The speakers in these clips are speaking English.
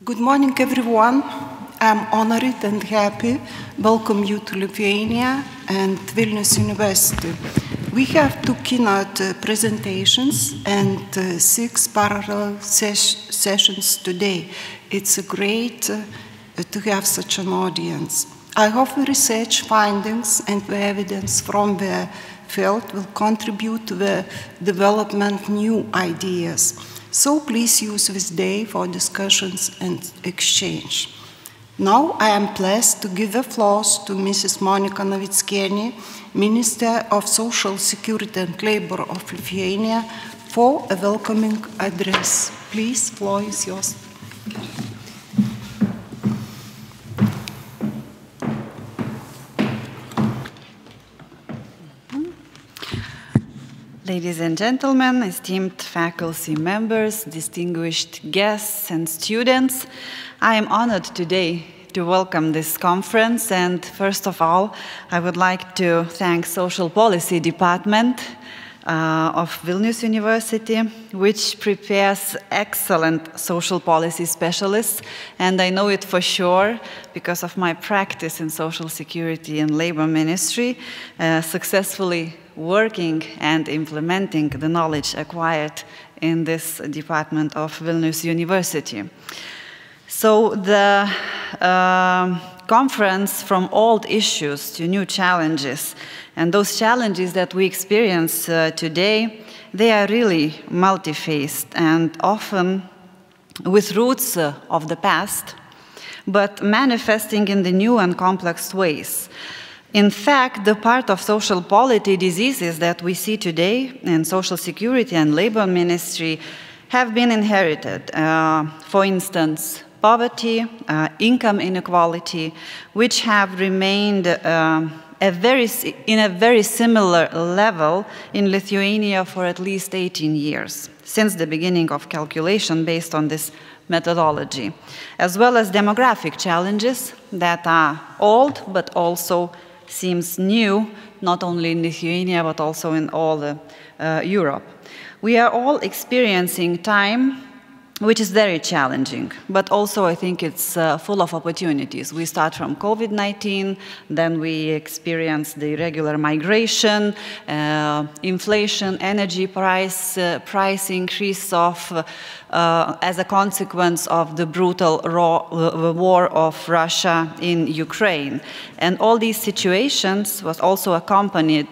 Good morning, everyone. I'm honored and happy to welcome you to Lithuania and Vilnius University. We have 2 keynote presentations and 6 parallel sessions today. It's great to have such an audience. I hope the research findings and the evidence from the field will contribute to the development of new ideas. So please use this day for discussions and exchange. Now I am pleased to give the floor to Mrs. Monika Navickienė, Minister of Social Security and Labor of Lithuania, for a welcoming address. Please, the floor is yours. Ladies and gentlemen, esteemed faculty members, distinguished guests and students, I am honored today to welcome this conference, and first of all, I would like to thank Social Policy Department of Vilnius University, which prepares excellent social policy specialists, and I know it for sure because of my practice in Social Security and Labor Ministry, successfully working and implementing the knowledge acquired in this department of Vilnius University. So the conference from old issues to new challenges, and those challenges that we experience today, they are really multi-faced and often with roots of the past, but manifesting in the new and complex ways. In fact, the part of social polity diseases that we see today in Social Security and Labor Ministry have been inherited. For instance, poverty, income inequality, which have remained in a very similar level in Lithuania for at least 18 years, since the beginning of calculation based on this methodology, as well as demographic challenges that are old but also seems new, not only in Lithuania, but also in all Europe. We are all experiencing time which is very challenging, but also I think it's full of opportunities. We start from COVID-19, then we experience the irregular migration, inflation, energy price increase as a consequence of the brutal war of Russia in Ukraine. And all these situations was also accompanied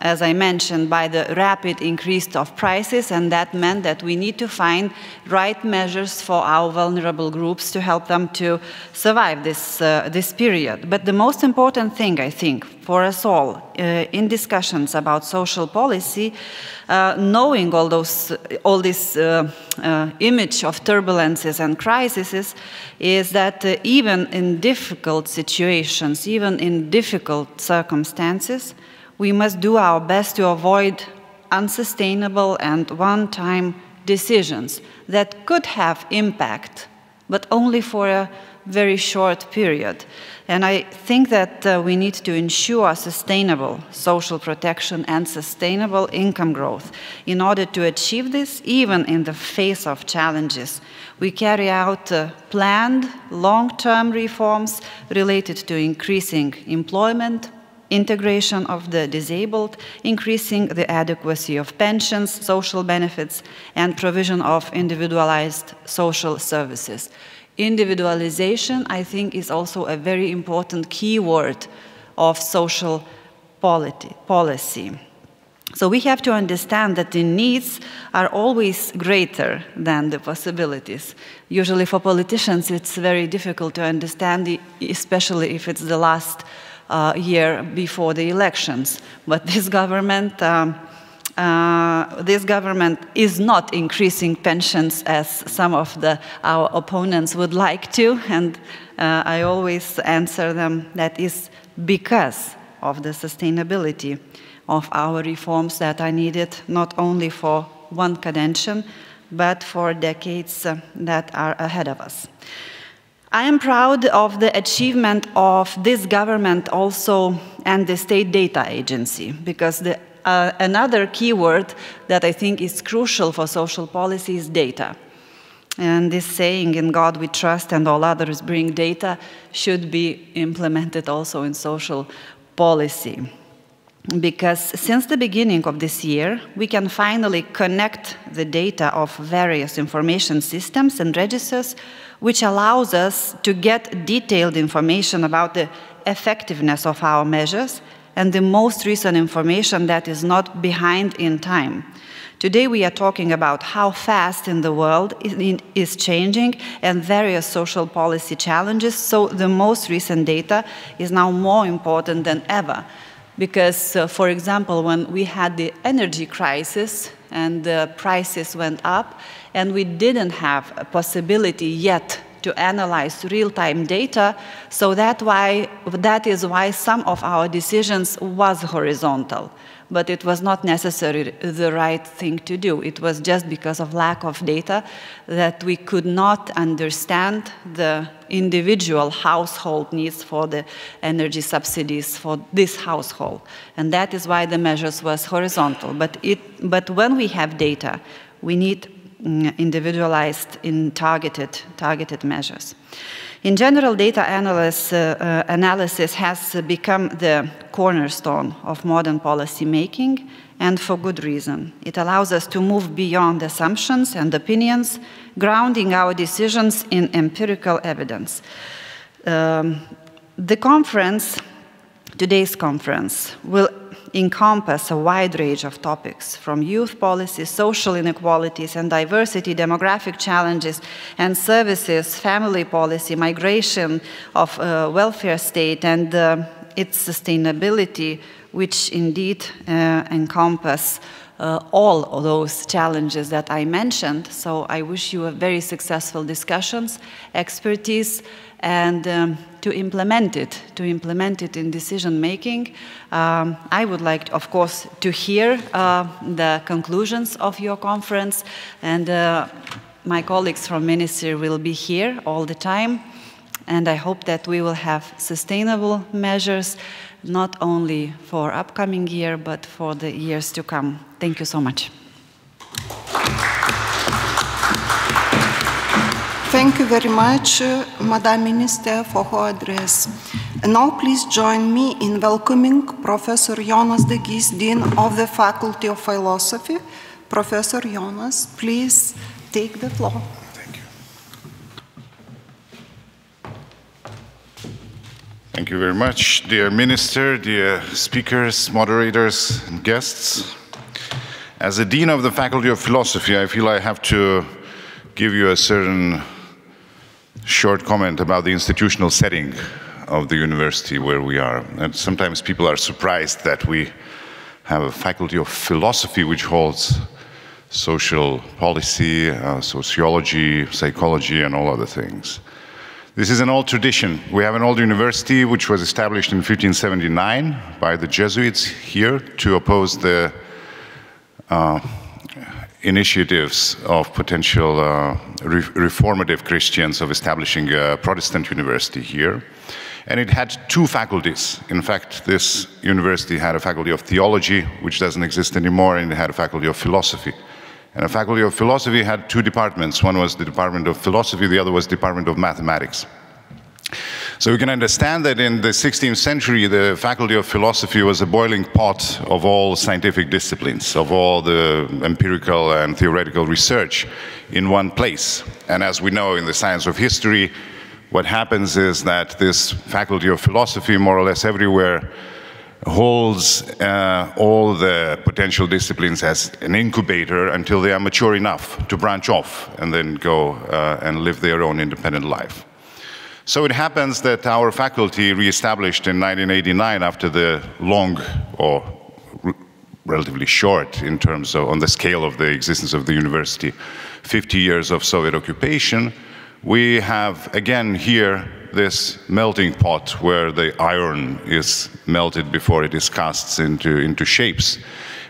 as I mentioned, by the rapid increase of prices, and that meant that we need to find right measures for our vulnerable groups to help them to survive this period. But the most important thing, I think, for us all in discussions about social policy, knowing all this image of turbulences and crises, is that even in difficult situations, even in difficult circumstances, we must do our best to avoid unsustainable and one-time decisions that could have impact, but only for a very short period. And I think that we need to ensure sustainable social protection and sustainable income growth. In order to achieve this, even in the face of challenges, we carry out planned long-term reforms related to increasing employment, integration of the disabled, increasing the adequacy of pensions, social benefits, and provision of individualized social services. Individualization, I think, is also a very important keyword of social policy. So we have to understand that the needs are always greater than the possibilities. Usually for politicians, it's very difficult to understand, especially if it's the last year before the elections. But this government is not increasing pensions as some of our opponents would like to, and I always answer them that is because of the sustainability of our reforms that are needed not only for one kadention, but for decades that are ahead of us. I am proud of the achievement of this government also and the State Data Agency, because another keyword that I think is crucial for social policy is data. And this saying, "In God we trust and all others bring data," should be implemented also in social policy. Because since the beginning of this year, we can finally connect the data of various information systems and registers, which allows us to get detailed information about the effectiveness of our measures and the most recent information that is not behind in time. Today we are talking about how fast in the world is changing and various social policy challenges, so the most recent data is now more important than ever. Because, for example, when we had the energy crisis and the prices went up, and we didn't have a possibility yet to analyze real-time data, so that is why some of our decisions was horizontal. But it was not necessarily the right thing to do. It was just because of lack of data that we could not understand the individual household needs for the energy subsidies for this household. And that is why the measures was horizontal. But when we have data, we need individualized and targeted measures. In general, data analysis has become the cornerstone of modern policy making, and for good reason. It allows us to move beyond assumptions and opinions, grounding our decisions in empirical evidence. Today's conference will encompass a wide range of topics, from youth policy, social inequalities and diversity, demographic challenges and services, family policy, migration of welfare state, and its sustainability, which indeed encompass all of those challenges that I mentioned. So I wish you a very successful discussions, expertise, and to implement it in decision making. I would like, of course, to hear the conclusions of your conference, and my colleagues from Ministry will be here all the time, and I hope that we will have sustainable measures, not only for upcoming year, but for the years to come. Thank you so much. Thank you very much, Madam Minister, for her address. And now please join me in welcoming Professor Jonas de Gies, Dean of the Faculty of Philosophy. Professor Jonas, please take the floor. Thank you. Thank you very much, dear Minister, dear speakers, moderators, and guests. As a Dean of the Faculty of Philosophy, I feel I have to give you a certain short comment about the institutional setting of the university where we are. And sometimes people are surprised that we have a Faculty of Philosophy which holds social policy, sociology, psychology, and all other things. This is an old tradition. We have an old university which was established in 1579 by the Jesuits here to oppose the initiatives of potential reformative Christians of establishing a Protestant university here. And it had two faculties. In fact, this university had a faculty of theology, which doesn't exist anymore, and it had a faculty of philosophy. And a faculty of philosophy had two departments. One was the Department of Philosophy, the other was the Department of Mathematics. So you can understand that in the 16th century, the Faculty of Philosophy was a boiling pot of all scientific disciplines, of all the empirical and theoretical research in one place. And as we know in the science of history, what happens is that this Faculty of Philosophy, more or less everywhere, holds all the potential disciplines as an incubator until they are mature enough to branch off and then go and live their own independent life. So it happens that our faculty, re-established in 1989 after the long, or relatively short in terms of, on the scale of the existence of the university, 50 years of Soviet occupation, we have again here this melting pot where the iron is melted before it is cast into shapes.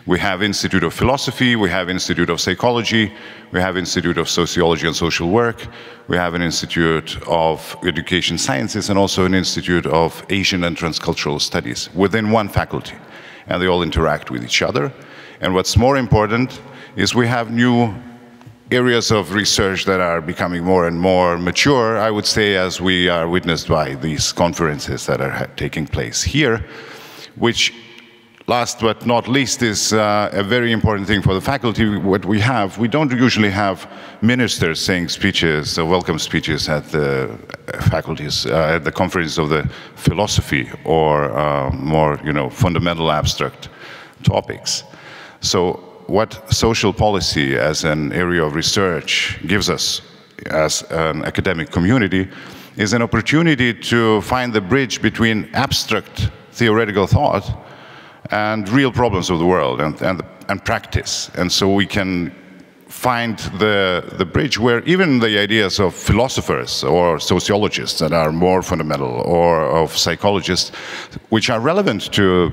We have Institute of Philosophy, we have Institute of Psychology, we have Institute of Sociology and Social Work, we have an Institute of Education Sciences, and also an Institute of Asian and Transcultural Studies within one faculty. And they all interact with each other. And what's more important is we have new areas of research that are becoming more and more mature, I would say, as we are witnessed by these conferences that are taking place here, which, last but not least, is a very important thing for the faculty. What we don't usually have ministers saying speeches, welcome speeches at the faculties, at the conference of the philosophy or more, fundamental abstract topics. So what social policy as an area of research gives us as an academic community is an opportunity to find the bridge between abstract theoretical thought and real problems of the world and practice. And so we can find the bridge where even the ideas of philosophers or sociologists that are more fundamental, or of psychologists, which are relevant to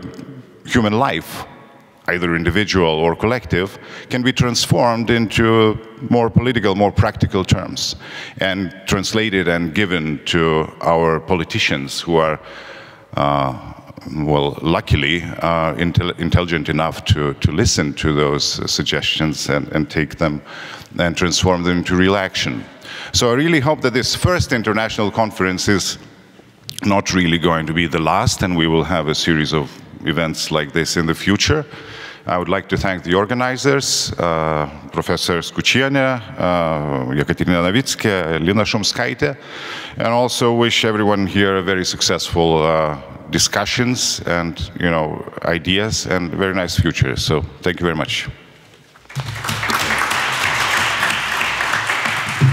human life, either individual or collective, can be transformed into more political, more practical terms and translated and given to our politicians who are well, luckily, intelligent enough to listen to those suggestions and take them and transform them into real action. So I really hope that this first international conference is not really going to be the last, and we will have a series of events like this in the future. I would like to thank the organizers, Professor Skučienė, Jekaterina Navicke, Lina Šumskaitė, and also wish everyone here a very successful discussions and ideas and a very nice future. So thank you very much.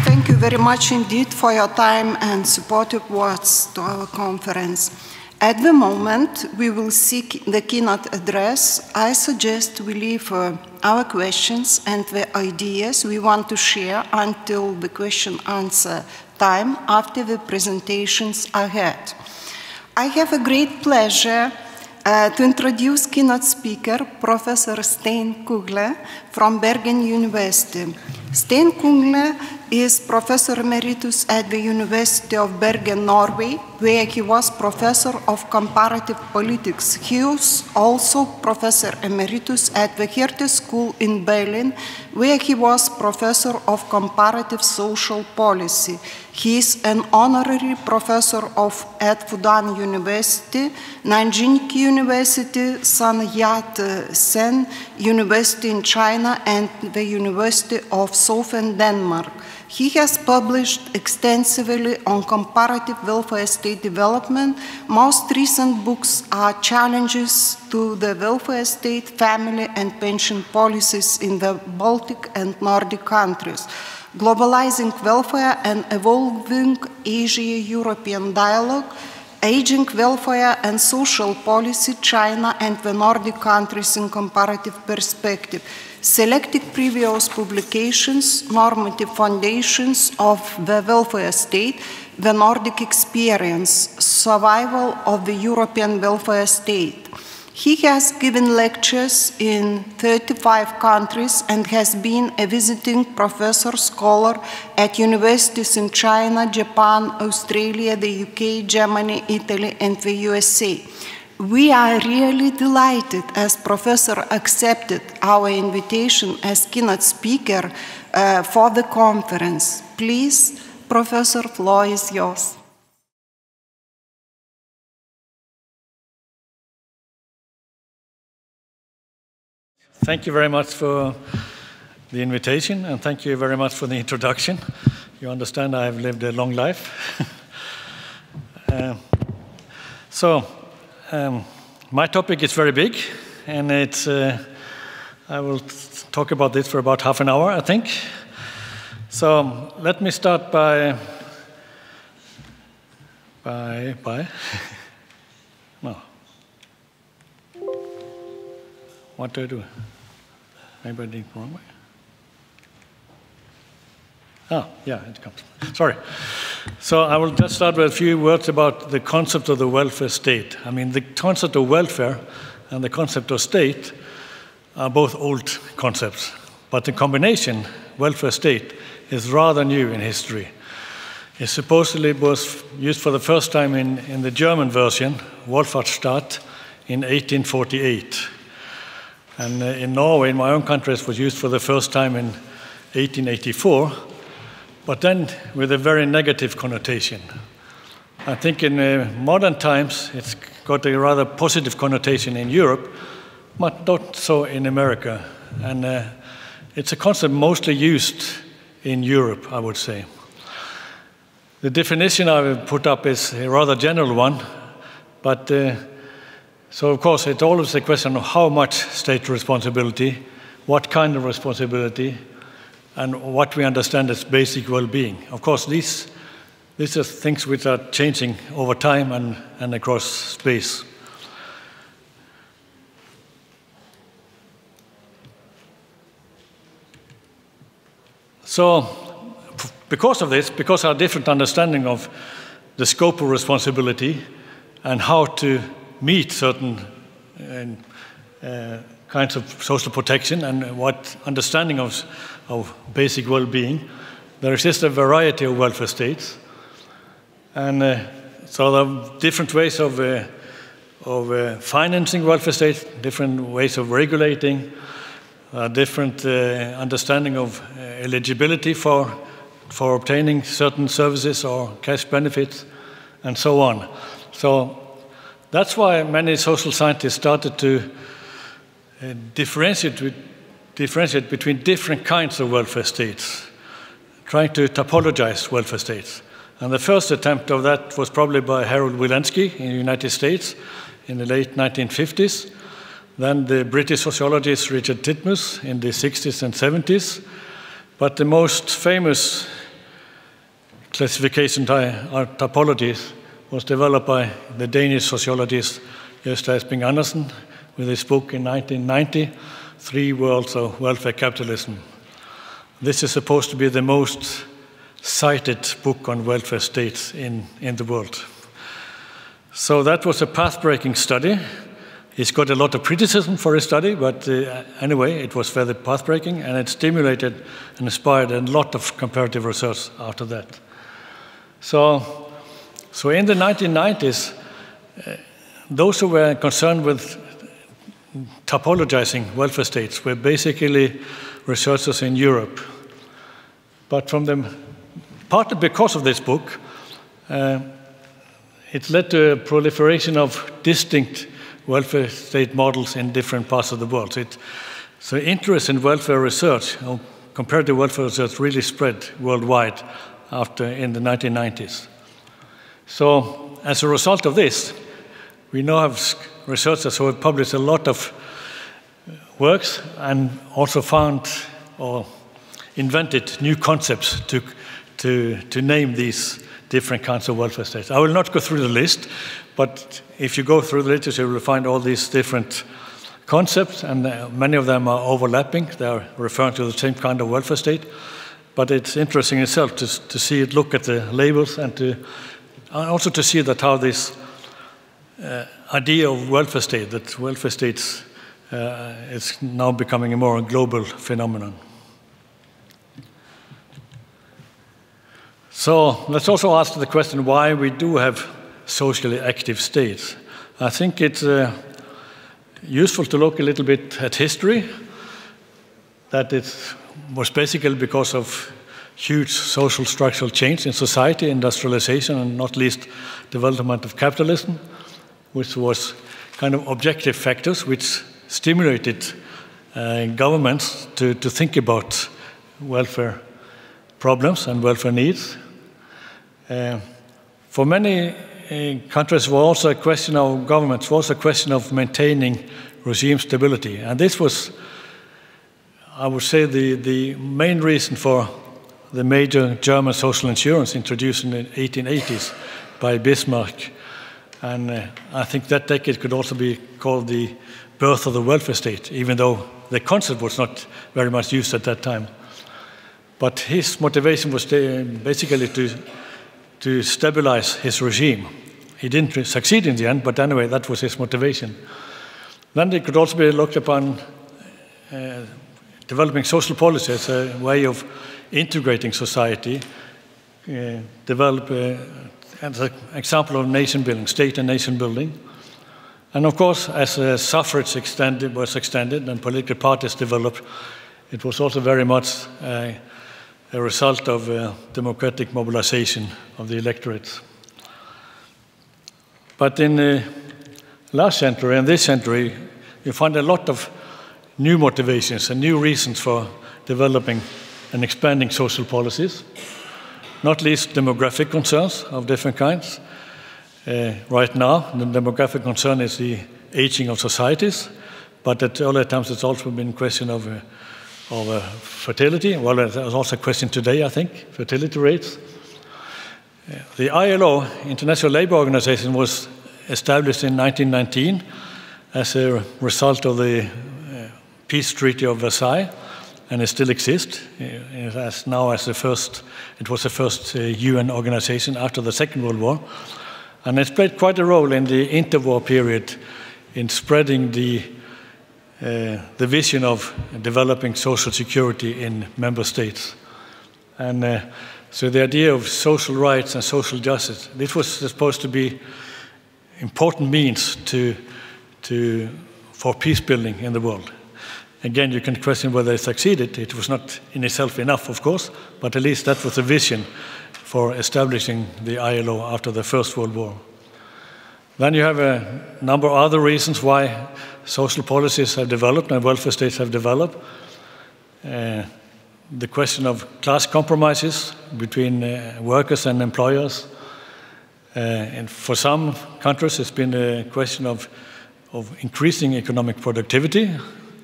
Thank you very much indeed for your time and supportive words to our conference. At the moment, we will seek the keynote address. I suggest we leave our questions and the ideas we want to share until the question-answer time after the presentations are had. I have a great pleasure to introduce keynote speaker, Professor Stein Kuhnle from Bergen University. Stein Kuhnle is Professor Emeritus at the University of Bergen, Norway, where he was Professor of Comparative Politics. He was also Professor Emeritus at the Goethe School in Berlin, where he was Professor of Comparative Social Policy. He is an honorary professor at Fudan University, Nanjing University, Sun Yat-sen University in China, and the University of Southern Denmark. He has published extensively on comparative welfare state development. Most recent books are Challenges to the Welfare State, Family and Pension Policies in the Baltic and Nordic Countries, Globalizing Welfare and Evolving Asia-European Dialogue, Aging Welfare and Social Policy, China and the Nordic Countries in Comparative Perspective, Selected Previous Publications, Normative Foundations of the Welfare State, The Nordic Experience, Survival of the European Welfare State. He has given lectures in 35 countries and has been a visiting professor scholar at universities in China, Japan, Australia, the UK, Germany, Italy, and the USA. We are really delighted as Professor accepted our invitation as keynote speaker for the conference. Please, Professor, floor is yours. Thank you very much for the invitation, and thank you very much for the introduction. You understand I have lived a long life. My topic is very big, and it's, I will talk about this for about half an hour, I think. So let me start by no. What do I do? Maybe I did it the wrong way. Ah, yeah, it comes. Sorry. So I will just start with a few words about the concept of the welfare state. I mean, the concept of welfare and the concept of state are both old concepts, but the combination, welfare state, is rather new in history. It supposedly was used for the first time in the German version, Wohlfahrtsstaat, in 1848. And in Norway, in my own country, it was used for the first time in 1884, but then with a very negative connotation. I think in modern times it's got a rather positive connotation in Europe, but not so in America. And it's a concept mostly used in Europe, I would say. The definition I will put up is a rather general one, but so of course it's always a question of how much state responsibility, what kind of responsibility, and what we understand as basic well-being. Of course, these are things which are changing over time and across space. So, because of this, because our different understanding of the scope of responsibility and how to meet certain kinds of social protection and what understanding of basic well-being, there exists a variety of welfare states. And so there are different ways of financing welfare states, different ways of regulating, different understanding of eligibility for obtaining certain services or cash benefits, and so on. So that's why many social scientists started to differentiate between different kinds of welfare states, trying to topologize welfare states. And the first attempt of that was probably by Harold Wilensky in the United States in the late 1950s. Then the British sociologist Richard Titmuss in the 60s and 70s. But the most famous classification topology was developed by the Danish sociologist Gösta Esping Andersen with his book in 1990, 3 Worlds of Welfare Capitalism. This is supposed to be the most cited book on welfare states in the world. So that was a path-breaking study. He's got a lot of criticism for his study, but anyway, it was very path-breaking, and it stimulated and inspired a lot of comparative research after that. So in the 1990s, those who were concerned with topologizing welfare states were basically researchers in Europe. But partly because of this book, it led to a proliferation of distinct welfare state models in different parts of the world. So interest in welfare research, comparative welfare research, really spread worldwide in the 1990s. So as a result of this, we now have researchers who have published a lot of works and also found or invented new concepts to name these different kinds of welfare states. I will not go through the list, but if you go through the literature, you will find all these different concepts, and many of them are overlapping. They are referring to the same kind of welfare state. But it's interesting in itself to see it, look at the labels, and also to see that how this idea of welfare state, that welfare states is now becoming a more global phenomenon. So let's also ask the question why we do have socially active states. I think it's useful to look a little bit at history, that it was basically because of huge social structural change in society, industrialization, and not least development of capitalism, which was kind of objective factors which stimulated governments to think about welfare problems and welfare needs. For many countries, it was also a question of governments, it was also a question of maintaining regime stability. And this was, I would say, the main reason for the major German social insurance introduced in the 1880s by Bismarck. And I think that decade could also be called the birth of the welfare state, even though the concept was not very much used at that time. But his motivation was basically to stabilize his regime. He didn't succeed in the end, but anyway, that was his motivation. Then it could also be looked upon developing social policy as a way of integrating society, develop as an example of nation building, state and nation building. And of course, as suffrage was extended and political parties developed, it was also very much a result of democratic mobilization of the electorates. But in the last century and this century, you find a lot of new motivations and new reasons for developing and expanding social policies, not least demographic concerns of different kinds. Right now, the demographic concern is the aging of societies, but at earlier times it's also been a question of fertility. Well, there's also a question today, I think, fertility rates. The ILO, International Labour Organization, was established in 1919 as a result of the Peace Treaty of Versailles, and it still exists. It was the first UN organization after the Second World War, and it's played quite a role in the interwar period in spreading the vision of developing social security in member states. And so the idea of social rights and social justice, this was supposed to be important means for peace building in the world. Again, you can question whether it succeeded. It was not in itself enough, of course, but at least that was the vision for establishing the ILO after the First World War. Then you have a number of other reasons why social policies have developed and welfare states have developed. The question of class compromises between workers and employers. And for some countries, it's been a question of increasing economic productivity.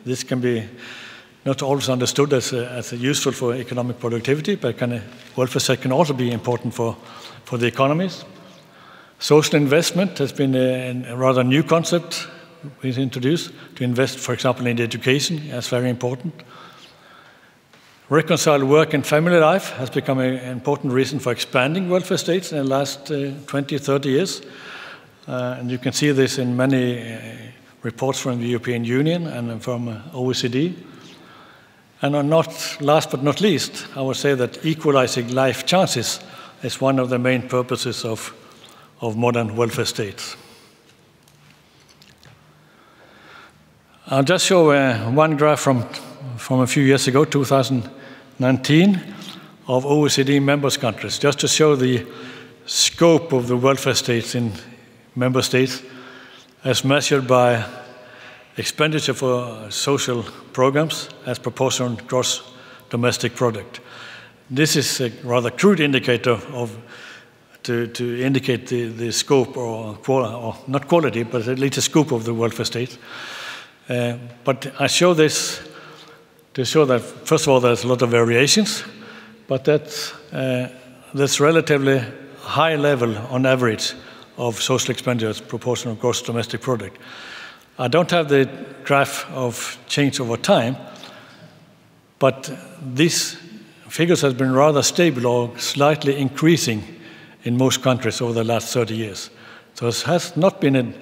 This can be not always understood as useful for economic productivity, but welfare state can also be important for the economies. Social investment has been a rather new concept we've introduced, to invest, for example, in education. That's very important. Reconciled work and family life has become an important reason for expanding welfare states in the last 20, 30 years. And you can see this in many reports from the European Union and from OECD. And last but not least, I would say that equalizing life chances is one of the main purposes of modern welfare states. I'll just show one graph from a few years ago, 2019, of OECD members countries, just to show the scope of the welfare states in member states as measured by expenditure for social programs as proportion of gross domestic product. This is a rather crude indicator to indicate the scope or not quality, but at least the scope of the welfare state. But I show this to show that, first of all, there's a lot of variations, but that's relatively high level on average of social expenditure as proportion of gross domestic product. I don't have the graph of change over time, but these figures have been rather stable or slightly increasing in most countries over the last 30 years. So it has not been a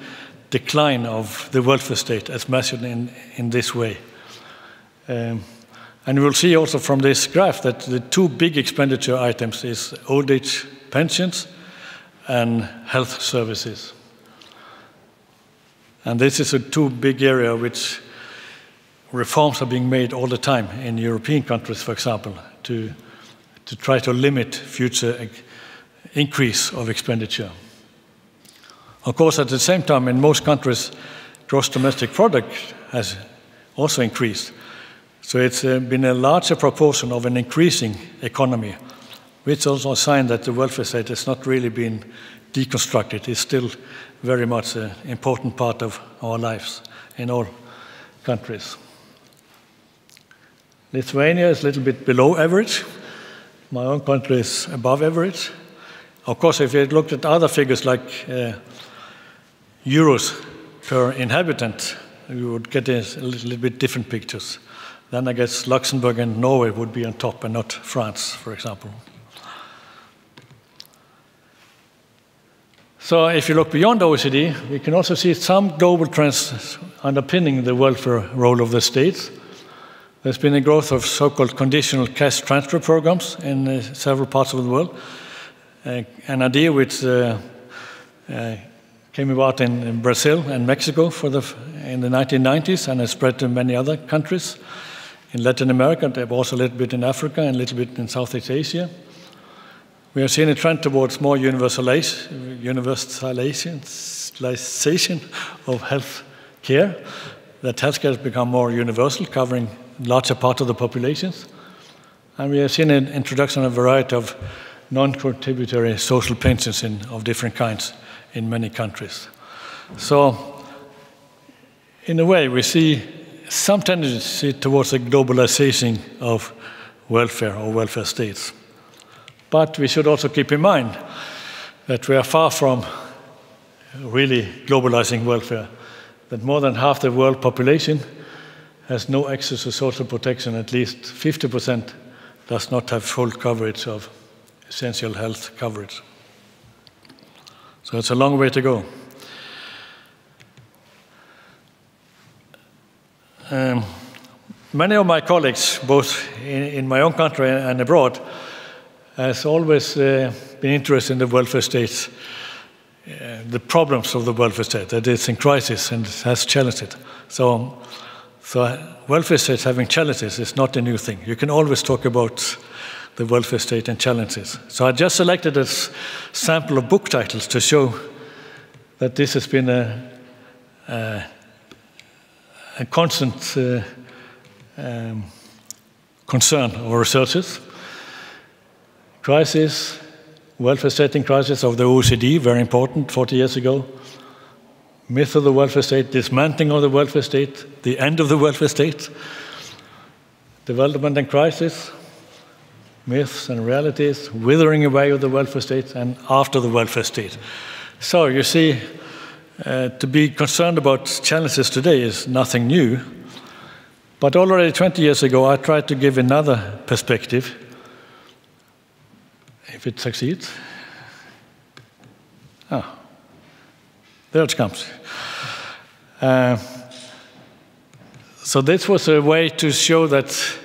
decline of the welfare state as measured in this way. And we'll see also from this graph that the two big expenditure items is old age pensions and health services. And this is a two big area which reforms are being made all the time in European countries, for example, to try to limit future increase of expenditure. Of course, at the same time, in most countries, gross domestic product has also increased. So it's been a larger proportion of an increasing economy, which is also a sign that the welfare state has not really been deconstructed. It's still very much an important part of our lives in all countries. Lithuania is a little bit below average. My own country is above average. Of course, if you looked at other figures like euros per inhabitant, you would get a little bit different pictures. Then I guess Luxembourg and Norway would be on top and not France, for example. So if you look beyond OECD, we can also see some global trends underpinning the welfare role of the states. There's been a growth of so-called conditional cash transfer programs in several parts of the world. An idea which came about in Brazil and Mexico in the 1990s and has spread to many other countries. in Latin America, but also a little bit in Africa and a little bit in Southeast Asia. We have seen a trend towards more universalization of health care, that healthcare has become more universal, covering larger part of the populations. And we have seen an introduction of a variety of non-contributory social pensions of different kinds in many countries. So, in a way, we see some tendency towards a globalization of welfare or welfare states. But we should also keep in mind that we are far from really globalizing welfare, that more than half the world population has no access to social protection. At least 50% does not have full coverage of essential health coverage. So it's a long way to go. Many of my colleagues, both in my own country and abroad, has always been interested in the welfare states, the problems of the welfare state, that it's in crisis and has challenged it. So welfare states having challenges is not a new thing. You can always talk about the welfare state and challenges. So I just selected a sample of book titles to show that this has been a constant concern of researchers. Crisis, welfare state in crisis of the OECD, very important, 40 years ago. Myth of the welfare state, dismantling of the welfare state, the end of the welfare state. Development and crisis, myths and realities, withering away of the welfare state, and after the welfare state. So you see, to be concerned about challenges today is nothing new. But already 20 years ago, I tried to give another perspective, if it succeeds. Ah, there it comes. So this was a way to show that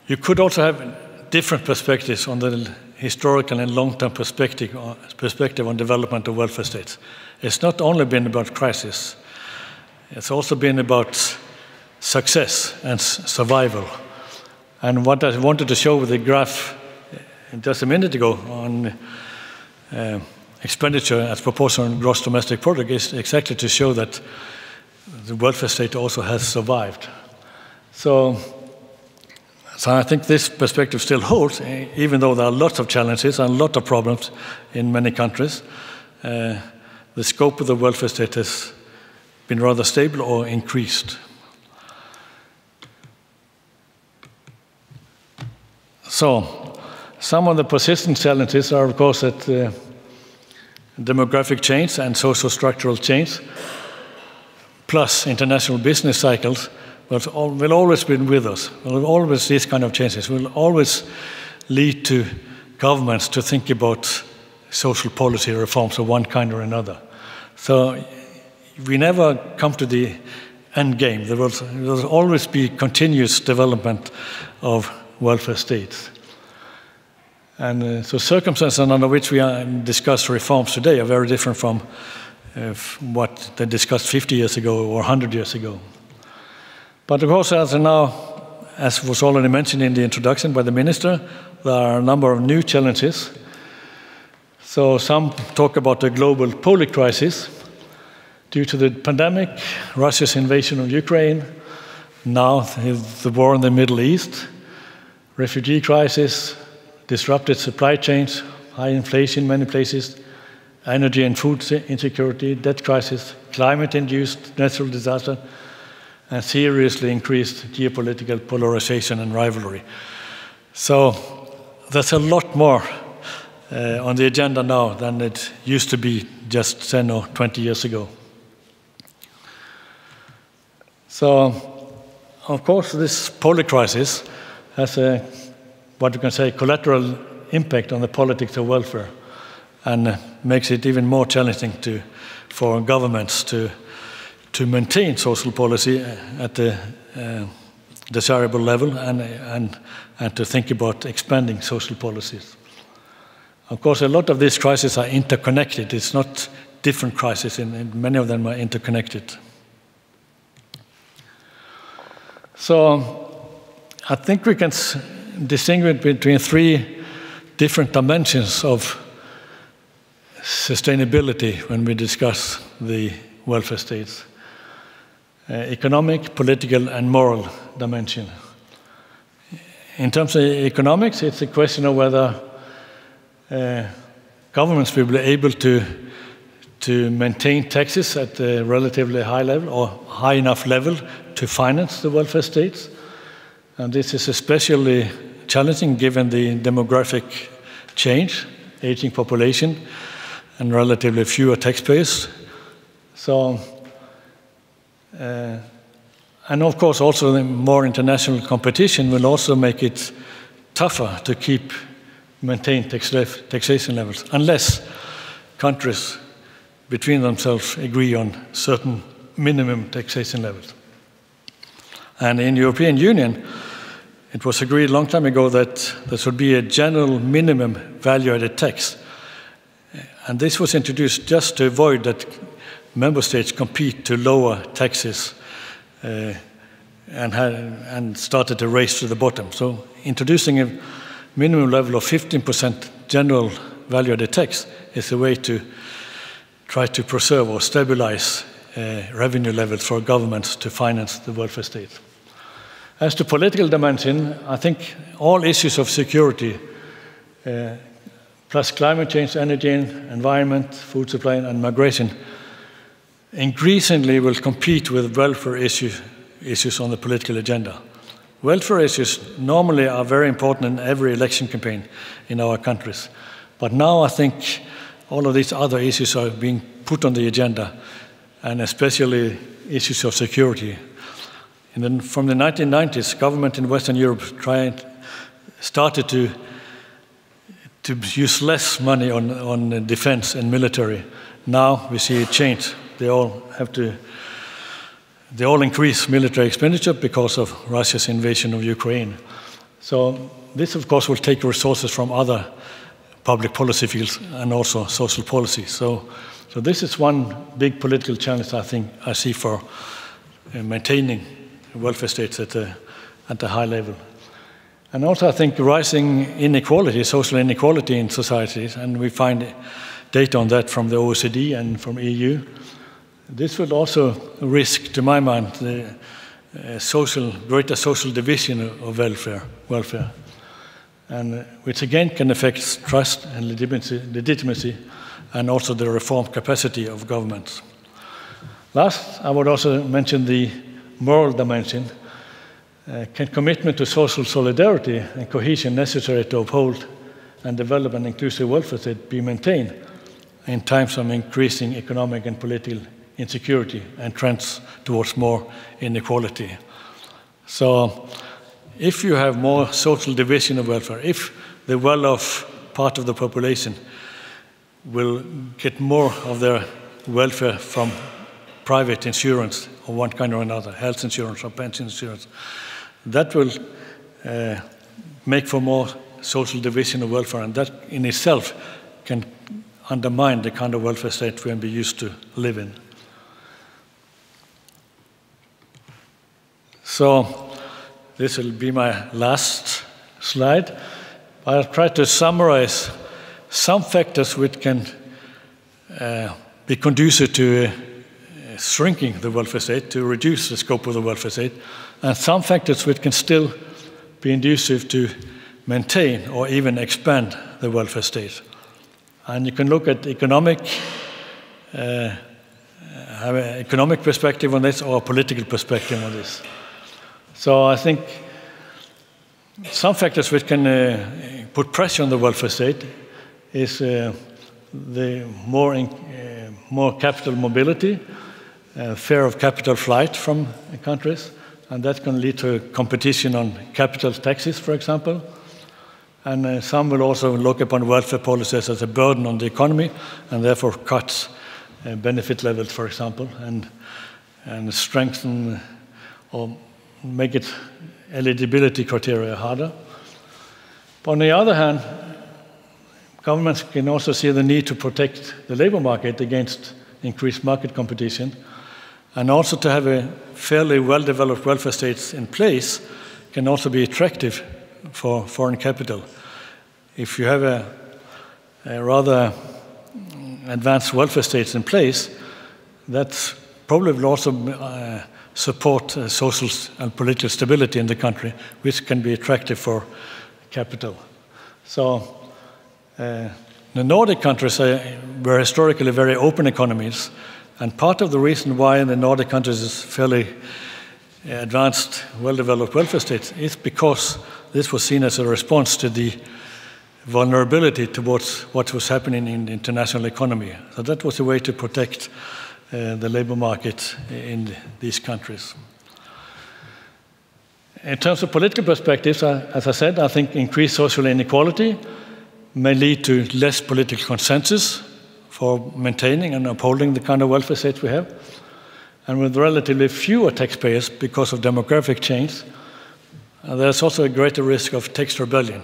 you could also have different perspectives on the historical and long-term perspective on development of welfare states. It's not only been about crisis, it's also been about success and survival. And what I wanted to show with the graph just a minute ago on expenditure as proportion of gross domestic product is exactly to show that the welfare state also has survived. So I think this perspective still holds, even though there are lots of challenges and a lot of problems in many countries. The scope of the welfare state has been rather stable or increased. So, some of the persistent challenges are, of course, that demographic change and social structural change, plus international business cycles, will always be with us. These kind of changes will always lead to governments to think about social policy reforms of one kind or another. So we never come to the end game. There will always be continuous development of welfare states. And so circumstances under which we discuss reforms today are very different from what they discussed 50 years ago or 100 years ago. But of course, as was already mentioned in the introduction by the minister, there are a number of new challenges. So some talk about the global polar crisis due to the pandemic, Russia's invasion of Ukraine, now the war in the Middle East, refugee crisis, disrupted supply chains, high inflation in many places, energy and food insecurity, debt crisis, climate-induced natural disaster, and seriously increased geopolitical polarization and rivalry. So there's a lot more on the agenda now than it used to be just 10 or 20 years ago. So, of course, this polar crisis has a, what you can say, collateral impact on the politics of welfare, and makes it even more challenging for governments to maintain social policy at the desirable level and to think about expanding social policies. Of course, a lot of these crises are interconnected. It's not different crises, and many of them are interconnected. So I think we can distinguish between three different dimensions of sustainability when we discuss the welfare states. Economic, political, and moral dimension. In terms of economics, it's a question of whether governments will be able to maintain taxes at a relatively high level or high enough level to finance the welfare states. And this is especially challenging given the demographic change, aging population, and relatively fewer taxpayers. So, and of course also the more international competition will also make it tougher to maintain taxation levels, unless countries between themselves agree on certain minimum taxation levels. And in the European Union, it was agreed a long time ago that there should be a general minimum value-added tax. And this was introduced just to avoid that member states compete to lower taxes and started a race to the bottom. So introducing a minimum level of 15% general value-added tax is a way to try to preserve or stabilize revenue levels for governments to finance the welfare state. As to political dimension, I think all issues of security, plus climate change, energy, environment, food supply, and migration, increasingly will compete with welfare issues on the political agenda. Welfare issues normally are very important in every election campaign in our countries. But now I think all of these other issues are being put on the agenda, and especially issues of security. From the 1990s, government in Western Europe started to use less money on defense and military. Now we see a change. They all increase military expenditure because of Russia's invasion of Ukraine. So this, of course, will take resources from other public policy fields and also social policy. So this is one big political challenge I think I see for maintaining welfare states at a high level. And also I think rising inequality, social inequality in societies, and we find data on that from the OECD and from EU. This will also risk, to my mind, the greater social division of welfare, and which again can affect trust and legitimacy, and also the reform capacity of governments. Last, I would also mention the moral dimension. Can commitment to social solidarity and cohesion necessary to uphold and develop an inclusive welfare state be maintained in times of increasing economic and political insecurity and trends towards more inequality? So if you have more social division of welfare, if the well-off part of the population will get more of their welfare from private insurance of one kind or another, health insurance or pension insurance, that will make for more social division of welfare, and that in itself can undermine the kind of welfare state we are used to live in. So this will be my last slide. I'll try to summarize some factors which can be conducive to shrinking the welfare state, to reduce the scope of the welfare state, and some factors which can still be conducive to maintain or even expand the welfare state. And you can look at economic perspective on this or a political perspective on this. So I think some factors which can put pressure on the welfare state is the more capital mobility, fear of capital flight from countries, and that can lead to competition on capital taxes, for example. And some will also look upon welfare policies as a burden on the economy, and therefore cut benefit levels, for example, and strengthen or make it eligibility criteria harder. But on the other hand, governments can also see the need to protect the labor market against increased market competition, and also to have a fairly well-developed welfare states in place can also be attractive for foreign capital. If you have a rather advanced welfare states in place, that probably will also support social and political stability in the country, which can be attractive for capital. So the Nordic countries were historically very open economies, and part of the reason why the Nordic countries is fairly advanced, well-developed welfare states is because this was seen as a response to the vulnerability towards what was happening in the international economy. So that was a way to protect the labor market in these countries. In terms of political perspectives, as I said, I think increased social inequality may lead to less political consensus for maintaining and upholding the kind of welfare states we have. And with relatively fewer taxpayers because of demographic change, there's also a greater risk of tax rebellion.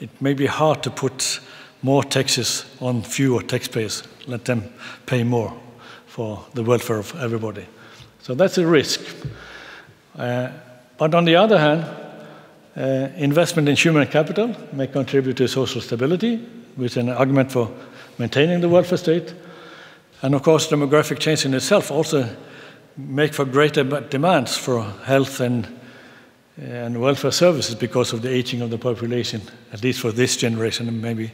It may be hard to put more taxes on fewer taxpayers, let them pay more for the welfare of everybody. So that's a risk. But on the other hand, investment in human capital may contribute to social stability, which is an argument for maintaining the welfare state. And of course, demographic change in itself also make for greater demands for health and welfare services because of the aging of the population, at least for this generation, and maybe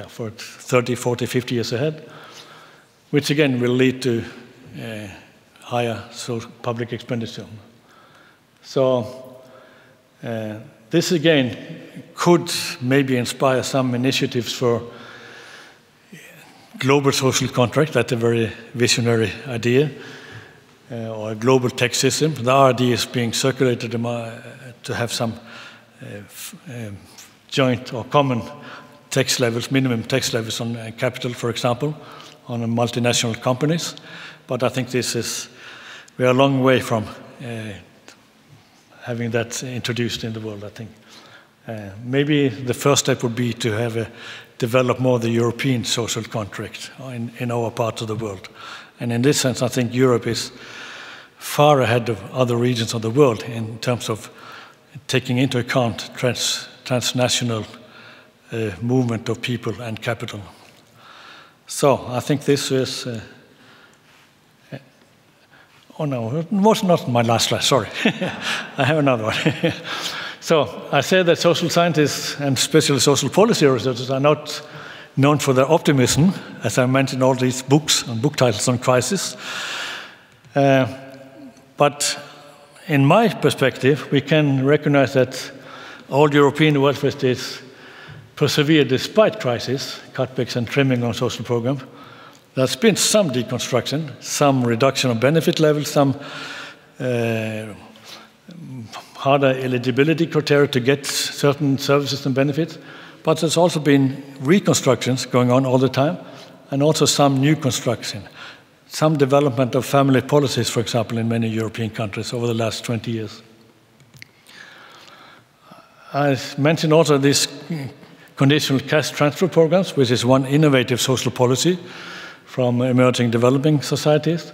for 30, 40, 50 years ahead, which again will lead to higher public expenditure. So this again could maybe inspire some initiatives for global social contract. That's a very visionary idea. Or a global tax system. The idea is being circulated to have some joint or common tax levels, minimum tax levels on capital, for example, on multinational companies. But I think we are a long way from having that introduced in the world, I think. Maybe the first step would be to develop more the European social contract in our part of the world. And in this sense, I think Europe is far ahead of other regions of the world in terms of taking into account transnational movement of people and capital. So I think this is... oh no, it was not my last slide, sorry. I have another one. So I said that social scientists and especially social policy researchers are not known for their optimism, as I mentioned all these books and book titles on crisis. But in my perspective, we can recognize that all European welfare states persevere despite crisis, cutbacks and trimming on social programs. There's been some deconstruction, some reduction of benefit levels, some harder eligibility criteria to get certain services and benefits. But there's also been reconstructions going on all the time, and also some new construction. Some development of family policies, for example, in many European countries over the last 20 years. I mentioned also these conditional cash transfer programs, which is one innovative social policy from emerging developing societies.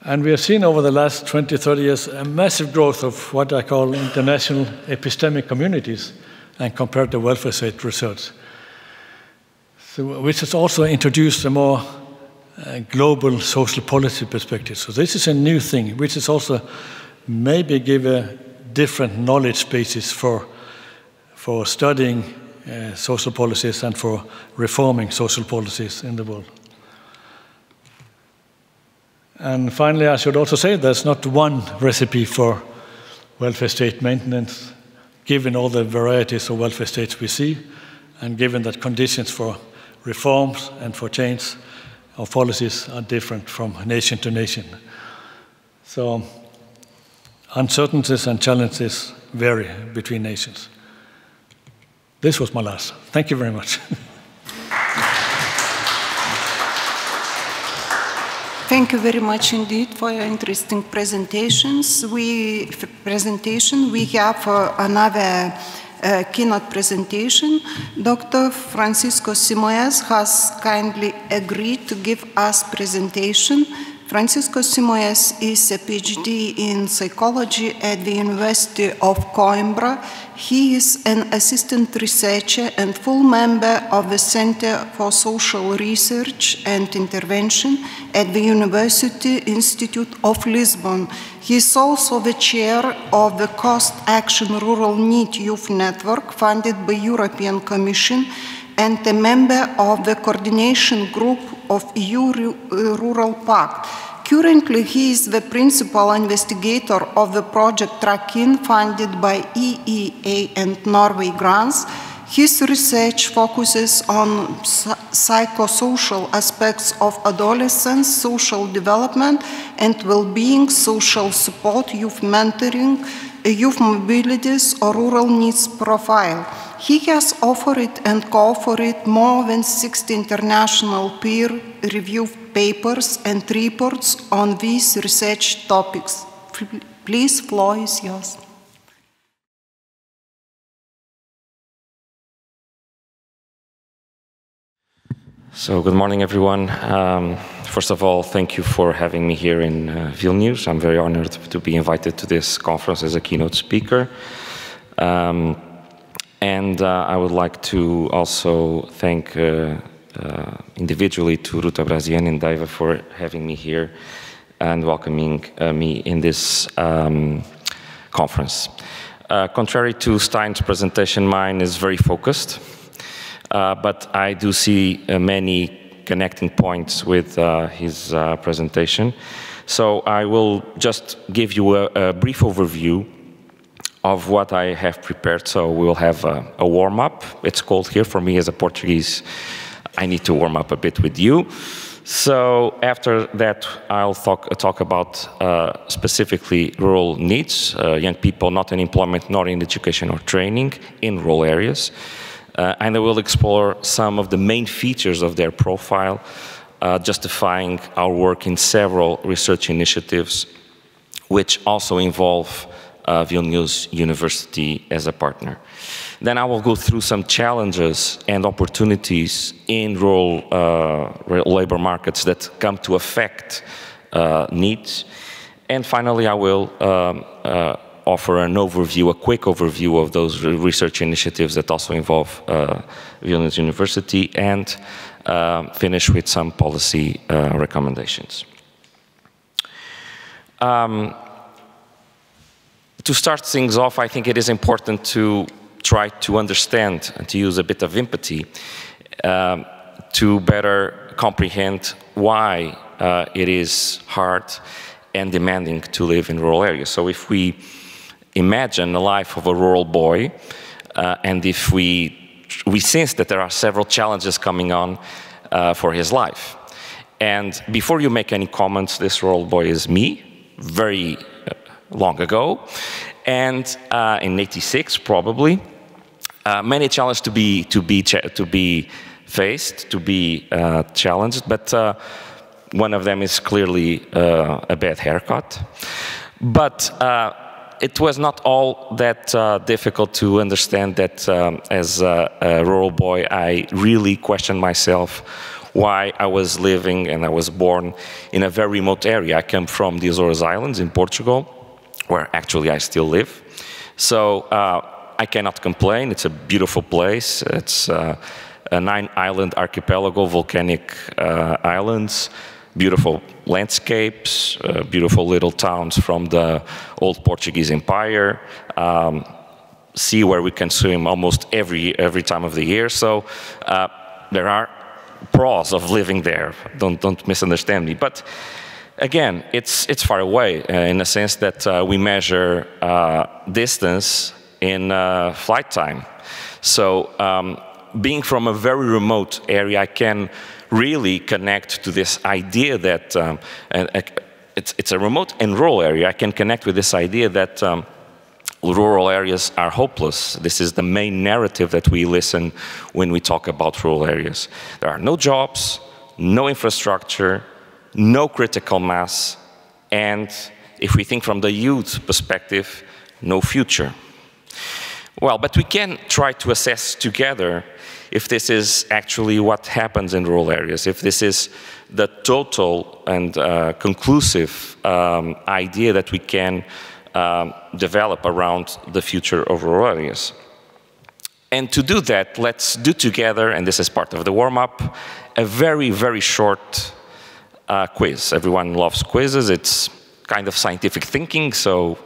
And we have seen over the last 20, 30 years a massive growth of what I call international epistemic communities and comparative welfare state research, which has also introduced a more global social policy perspective. So this is a new thing, which is also maybe give a different knowledge basis for studying social policies and for reforming social policies in the world. And finally, I should also say there's not one recipe for welfare state maintenance, given all the varieties of welfare states we see, and given that conditions for reforms and for change of policies are different from nation to nation. So uncertainties and challenges vary between nations. This was my last. Thank you very much. Thank you very much indeed for your interesting presentations. We have another keynote presentation. Dr. Francisco Simoes has kindly agreed to give us presentation Francisco Simoes is a PhD in psychology at the University of Coimbra. He is an assistant researcher and full member of the Center for Social Research and Intervention at the University Institute of Lisbon. He is also the chair of the Cost Action Rural Need Youth Network funded by European Commission and a member of the coordination group of EU Rural Pact. Currently, he is the principal investigator of the project Track-In funded by EEA and Norway grants. His research focuses on psychosocial aspects of adolescence, social development and well-being, social support, youth mentoring, youth mobilities or rural needs profile. He has authored and co-authored more than 60 international peer-reviewed papers and reports on these research topics. Please, floor is yours. So, good morning, everyone. First of all, thank you for having me here in Vilnius. I'm very honored to be invited to this conference as a keynote speaker. And I would like to also thank individually to Ruta Brasian and Daiva for having me here and welcoming me in this conference. Contrary to Stein's presentation, mine is very focused, but I do see many connecting points with his presentation. So I will just give you a brief overview of what I have prepared. So we will have a warm-up. It's cold here for me as a Portuguese. I need to warm up a bit with you. So after that, I'll talk about specifically rural needs, young people not in employment, nor in education or training in rural areas. And I will explore some of the main features of their profile, justifying our work in several research initiatives, which also involve Vilnius University as a partner. Then I will go through some challenges and opportunities in rural labor markets that come to affect needs. And finally, I will offer an overview, a quick overview of those research initiatives that also involve Vilnius University, and finish with some policy recommendations. To start things off, I think it is important to try to understand and to use a bit of empathy to better comprehend why it is hard and demanding to live in rural areas. So if we imagine the life of a rural boy, and if we sense that there are several challenges coming on for his life. And before you make any comments, this rural boy is me, very long ago, and in '86 probably, many challenges to be faced, to be challenged, but one of them is clearly a bad haircut. But it was not all that difficult to understand that as a rural boy, I really questioned myself why I was living and I was born in a very remote area. I come from the Azores Islands in Portugal, where actually I still live. So I cannot complain. It's a beautiful place. It's a 9-island archipelago, volcanic islands, beautiful landscapes, beautiful little towns from the old Portuguese Empire, sea where we can swim almost every time of the year. So there are pros of living there. Don't misunderstand me. But again, it's far away in a sense that we measure distance in flight time. So being from a very remote area, I can really connect to this idea that it's a remote and rural area. I can connect with this idea that rural areas are hopeless. This is the main narrative that we listen when we talk about rural areas. There are no jobs, no infrastructure, no critical mass, and if we think from the youth perspective, no future. Well, but we can try to assess together if this is actually what happens in rural areas, if this is the total and conclusive idea that we can develop around the future of rural areas. And to do that, let's do together, and this is part of the warm-up, a very, very short quiz. Everyone loves quizzes. It's kind of scientific thinking, so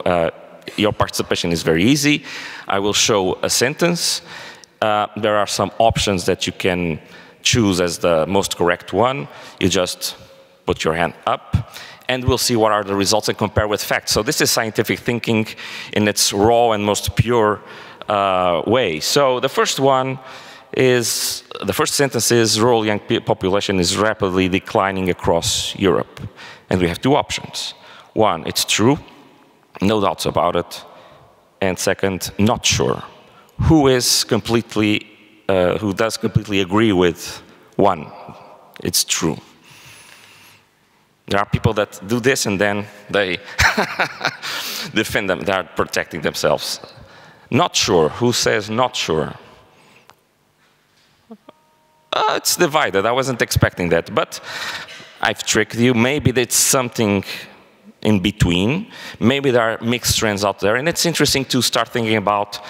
your participation is very easy. I will show a sentence. There are some options that you can choose as the most correct one. You just put your hand up, and we'll see what are the results and compare with facts. So this is scientific thinking in its raw and most pure way. So the first one is, the first sentence is, rural young population is rapidly declining across Europe. And we have two options. One, it's true, no doubts about it. And second, not sure. Who does completely agree with one? It's true. There are people that do this and then they defend them, they are protecting themselves. Not sure. Who says not sure? It's divided. I wasn't expecting that, but I've tricked you. Maybe it's something in between. Maybe there are mixed trends out there, and it's interesting to start thinking about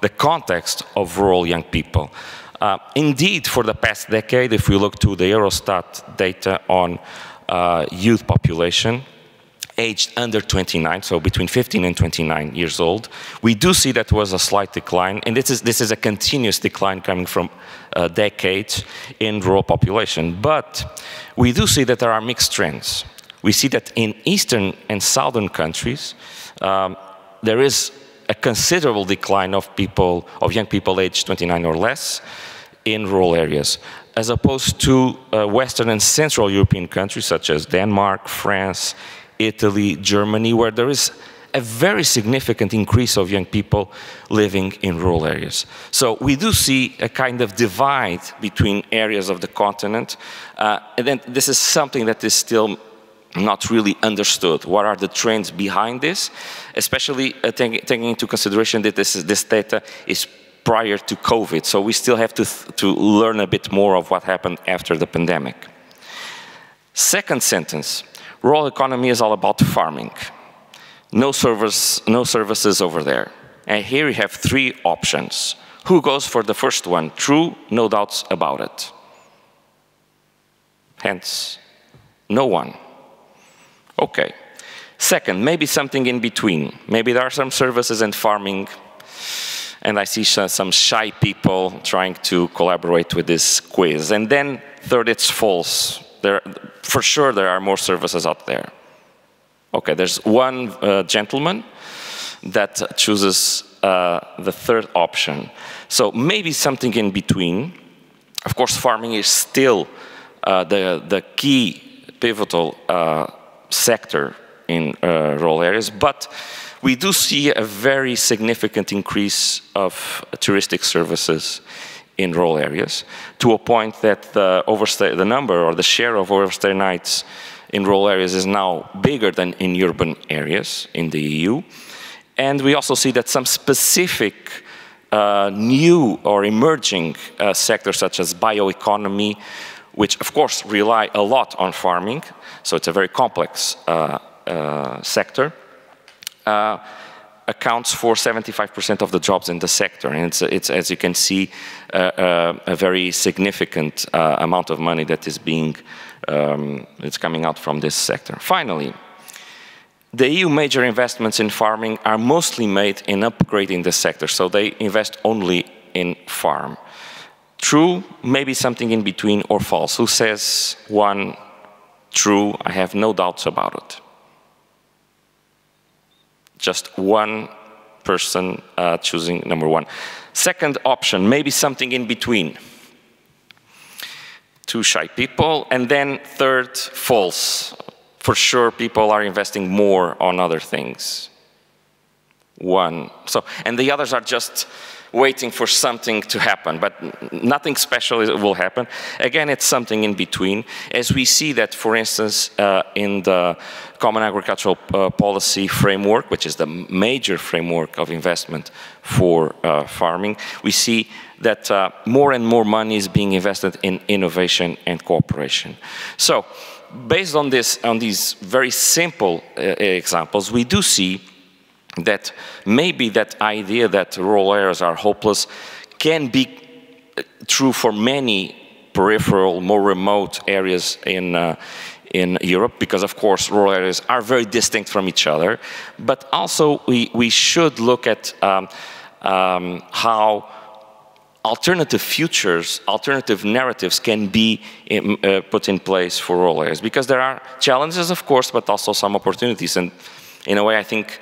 the context of rural young people. Indeed, for the past decade, if we look to the Eurostat data on youth population, aged under 29, so between 15 and 29 years old, we do see that was a slight decline, and this is a continuous decline coming from decades in rural population. But we do see that there are mixed trends. We see that in eastern and southern countries, there is a considerable decline of young people aged 29 or less in rural areas, as opposed to Western and Central European countries such as Denmark, France, Italy, Germany, where there is a very significant increase of young people living in rural areas. So we do see a kind of divide between areas of the continent, and then this is something that is still not really understood. What are the trends behind this? Especially taking into consideration that this data is prior to COVID, so we still have to learn a bit more of what happened after the pandemic. Second sentence, rural economy is all about farming. No services over there. And here we have three options. Who goes for the first one? True, no doubts about it. Hence, no one. Okay. Second, maybe something in between. Maybe there are some services and farming, and I see some shy people trying to collaborate with this quiz. And then third, it's false. For sure, there are more services out there. Okay, there's one gentleman that chooses the third option. So maybe something in between. Of course, farming is still the key pivotal sector in rural areas, but we do see a very significant increase of touristic services in rural areas, to a point that the number or the share of overstay nights in rural areas is now bigger than in urban areas in the EU. And we also see that some specific new or emerging sectors such as bioeconomy, which of course rely a lot on farming, so it's a very complex sector, accounts for 75% of the jobs in the sector. And it's as you can see, a very significant amount of money that is it's coming out from this sector. Finally, the EU major investments in farming are mostly made in upgrading the sector, so they invest only in farm. True, maybe something in between, or false. Who says one? True, I have no doubts about it. Just one person choosing number one. Second option, maybe something in between. Two shy people. And then third, false. For sure, people are investing more on other things. one. So, and the others are just waiting for something to happen, but nothing special will happen. Again, it's something in between. As we see that, for instance, in the Common Agricultural Policy Framework, which is the major framework of investment for farming, we see that more and more money is being invested in innovation and cooperation. So, based on this, on these very simple examples, we do see that maybe that idea that rural areas are hopeless can be true for many peripheral, more remote areas in Europe, because of course rural areas are very distinct from each other. But also we should look at how alternative futures, alternative narratives can be put in place for rural areas, because there are challenges, of course, but also some opportunities. And in a way, I think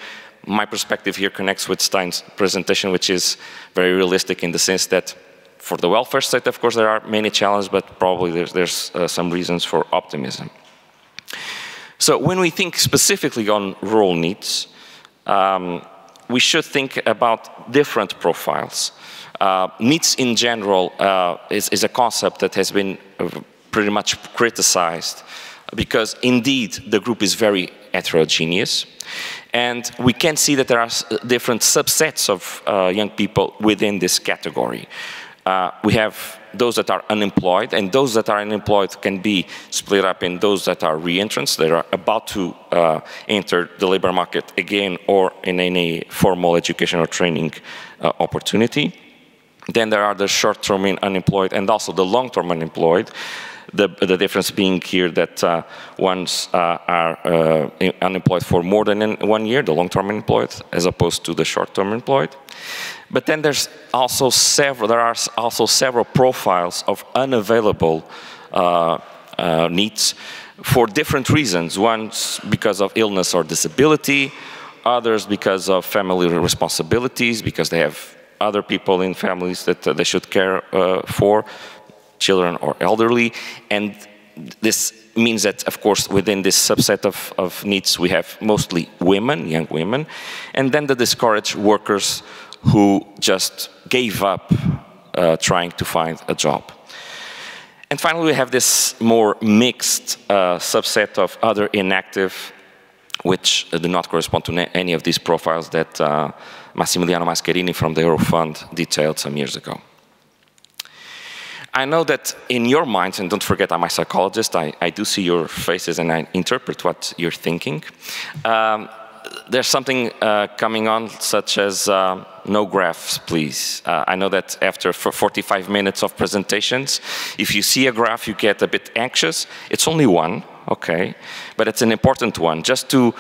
my perspective here connects with Stein's presentation, which is very realistic in the sense that for the welfare state, of course, there are many challenges, but probably there's some reasons for optimism. So when we think specifically on rural needs, we should think about different profiles. Needs in general is a concept that has been pretty much criticized, because indeed the group is very heterogeneous. And we can see that there are different subsets of young people within this category. We have those that are unemployed, and those that are unemployed can be split up in those that are re-entrants, that are about to enter the labor market again, or in any formal education or training opportunity. Then there are the short-term unemployed and also the long-term unemployed. The difference being here that ones are unemployed for more than 1 year, the long-term unemployed, as opposed to the short-term employed. But then there are also several profiles of unavailable needs for different reasons. One's because of illness or disability, others because of family responsibilities, because they have other people in families that they should care for, children or elderly. And this means that, of course, within this subset of needs, we have mostly women, young women, and then the discouraged workers who just gave up trying to find a job. And finally, we have this more mixed subset of other inactive, which do not correspond to any of these profiles that Massimiliano Mascherini from the Eurofund detailed some years ago. I know that in your minds, and don't forget I'm a psychologist, I do see your faces and I interpret what you're thinking. There's something coming on such as no graphs, please. I know that after 45 minutes of presentations, if you see a graph, you get a bit anxious. It's only one, okay, but it's an important one, just to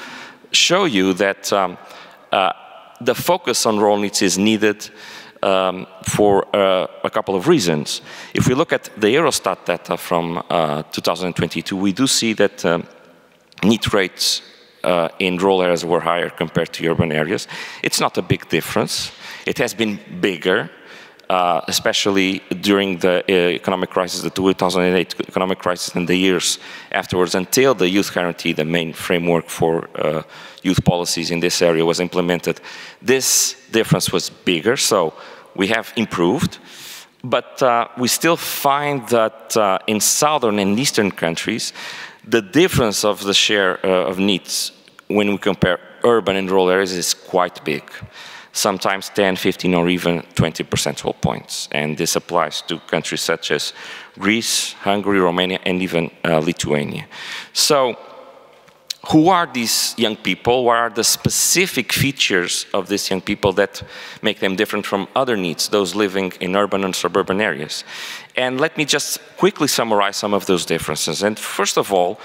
show you that the focus on rural needs is needed for a couple of reasons. If we look at the Eurostat data from 2022, we do see that need rates in rural areas were higher compared to urban areas. It's not a big difference. It has been bigger, especially during the economic crisis, the 2008 economic crisis, and the years afterwards, until the Youth Guarantee, the main framework for youth policies in this area, was implemented. This difference was bigger, so we have improved. But we still find that in southern and eastern countries, the difference of the share of needs when we compare urban and rural areas is quite big. Sometimes 10, 15, or even 20 percentage points. And this applies to countries such as Greece, Hungary, Romania, and even Lithuania. So, who are these young people? What are the specific features of these young people that make them different from other needs, those living in urban and suburban areas? And let me just quickly summarize some of those differences. And first of all,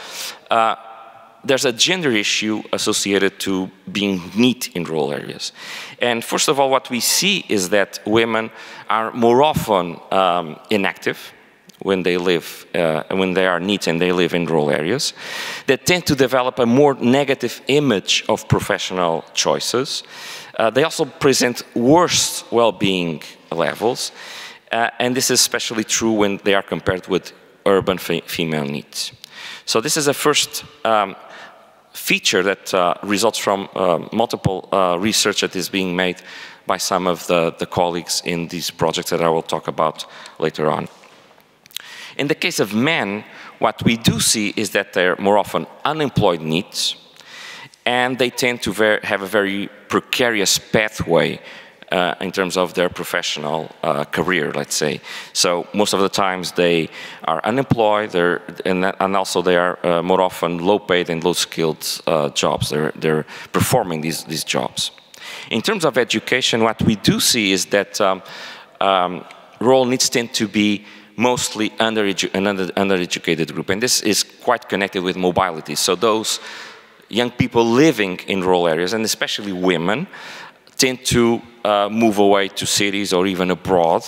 there's a gender issue associated to being neat in rural areas. And first of all, what we see is that women are more often inactive when they live, when they are neat and they live in rural areas. They tend to develop a more negative image of professional choices. They also present worse well-being levels. And this is especially true when they are compared with urban female needs. So this is a first feature that results from multiple research that is being made by some of the colleagues in these projects that I will talk about later on. In the case of men, what we do see is that they're more often unemployed NEETs, and they tend to have a very precarious pathway in terms of their professional career, let's say. So most of the times they are unemployed, and also they are more often low-paid and low-skilled jobs. They're performing these jobs. In terms of education, what we do see is that rural needs tend to be mostly an undereducated group, and this is quite connected with mobility. So those young people living in rural areas, and especially women, tend to move away to cities or even abroad,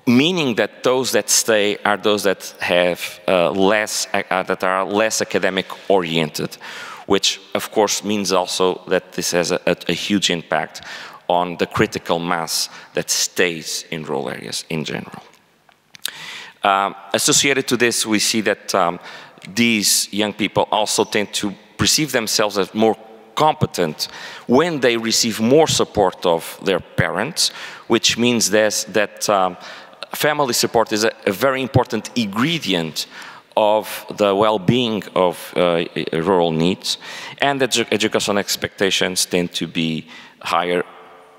meaning that those that stay are those that have that are less academic oriented, which of course means also that this has a huge impact on the critical mass that stays in rural areas in general. Associated to this, we see that these young people also tend to perceive themselves as more competent when they receive more support of their parents, which means that family support is a very important ingredient of the well-being of rural needs, and that educational expectations tend to be higher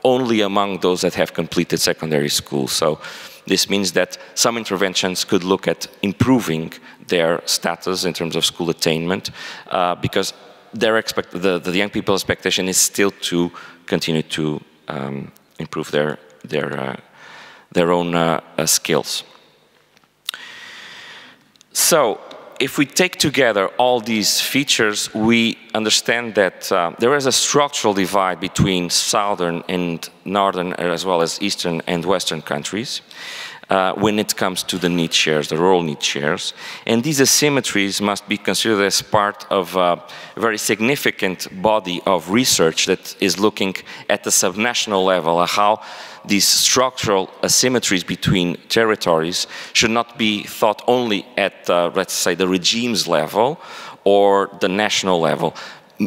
only among those that have completed secondary school. So this means that some interventions could look at improving their status in terms of school attainment, because the young people's expectation is still to continue to improve their own skills. So, if we take together all these features, we understand that there is a structural divide between southern and northern, as well as eastern and western countries, when it comes to the need shares, the rural need shares. And these asymmetries must be considered as part of a very significant body of research that is looking at the subnational level, how these structural asymmetries between territories should not be thought only at, let's say, the regime's level or the national level.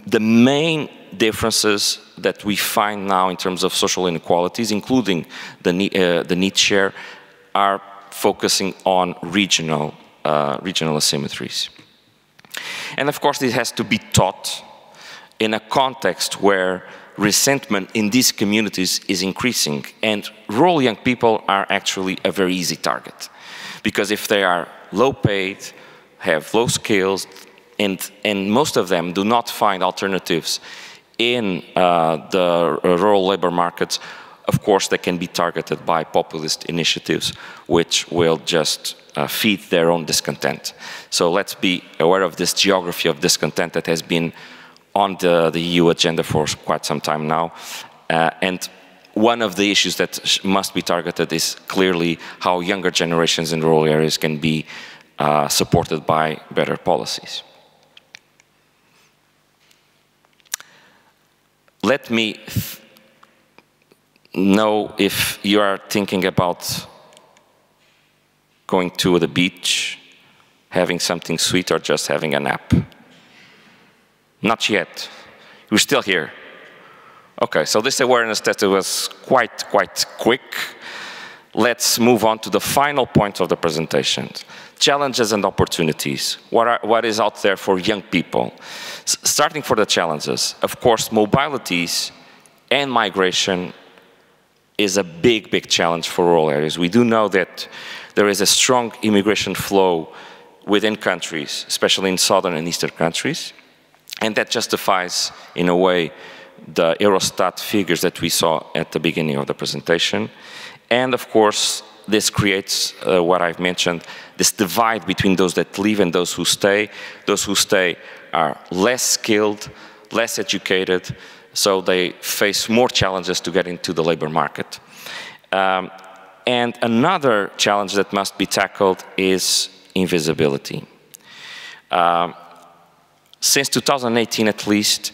The main differences that we find now in terms of social inequalities, including the need share, are focusing on regional asymmetries. And of course, this has to be taught in a context where resentment in these communities is increasing, and rural young people are actually a very easy target, because if they are low paid, have low skills, and most of them do not find alternatives in the rural labor markets, of course they can be targeted by populist initiatives which will just feed their own discontent. So let's be aware of this geography of discontent that has been on the EU agenda for quite some time now. And one of the issues that must be targeted is clearly how younger generations in rural areas can be supported by better policies. Let me know if you are thinking about going to the beach, having something sweet, or just having a nap. Not yet. We're still here. Okay, so this awareness that was quite quick. Let's move on to the final point of the presentation. Challenges and opportunities. What is out there for young people? Starting for the challenges. Of course, mobilities and migration is a big challenge for rural areas. We do know that there is a strong immigration flow within countries, especially in southern and eastern countries. And that justifies, in a way, the Eurostat figures that we saw at the beginning of the presentation. And of course, this creates what I've mentioned, this divide between those that leave and those who stay. Those who stay are less skilled, less educated, so they face more challenges to get into the labor market. And another challenge that must be tackled is invisibility. Since 2018 at least,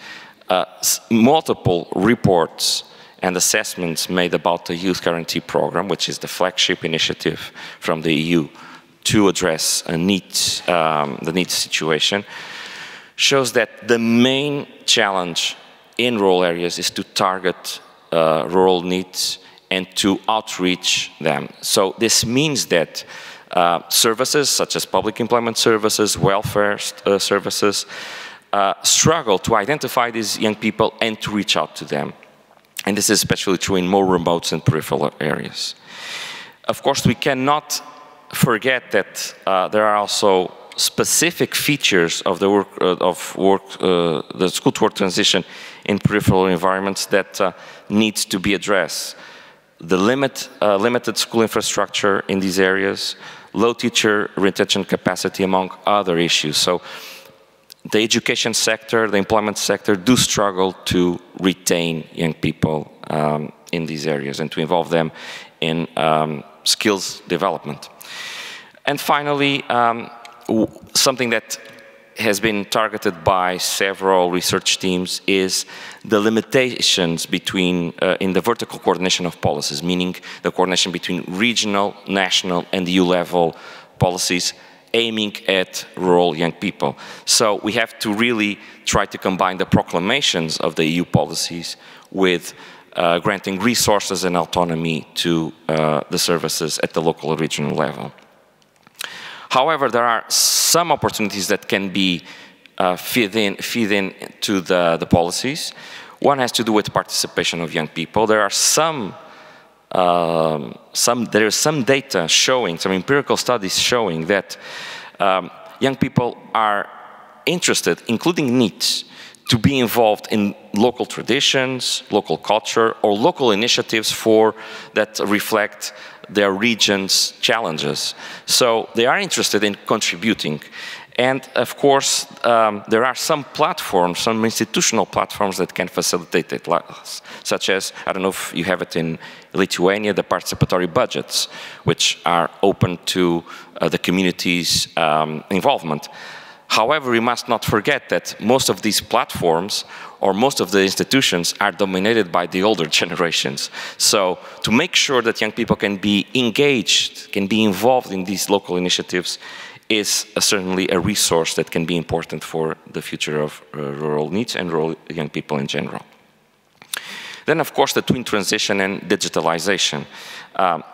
multiple reports and assessments made about the Youth Guarantee Program, which is the flagship initiative from the EU to address the needs situation, shows that the main challenge in rural areas is to target rural needs and to outreach them. So this means that services such as public employment services, welfare services, struggle to identify these young people and to reach out to them. And this is especially true in more remote and peripheral areas. Of course, we cannot forget that there are also specific features of the the school-to-work transition in peripheral environments that needs to be addressed. The limited school infrastructure in these areas, low teacher retention capacity, among other issues. So the education sector, the employment sector do struggle to retain young people in these areas and to involve them in skills development. And finally, something that has been targeted by several research teams is the limitations between, in the vertical coordination of policies, meaning the coordination between regional, national, and EU level policies aiming at rural young people. So we have to really try to combine the proclamations of the EU policies with granting resources and autonomy to the services at the local or regional level. However, there are some opportunities that can be feed in to the policies. One has to do with participation of young people. There are some data showing, some empirical studies showing that young people are interested, including needs, to be involved in local traditions, local culture, or local initiatives that reflect their region's challenges. So they are interested in contributing. And of course, there are some platforms, some institutional platforms that can facilitate it, such as, I don't know if you have it in Lithuania, the participatory budgets, which are open to the community's involvement. However, we must not forget that most of these platforms or most of the institutions are dominated by the older generations. So to make sure that young people can be engaged, can be involved in these local initiatives is certainly a resource that can be important for the future of rural needs and rural young people in general. Then, of course, the twin transition and digitalization.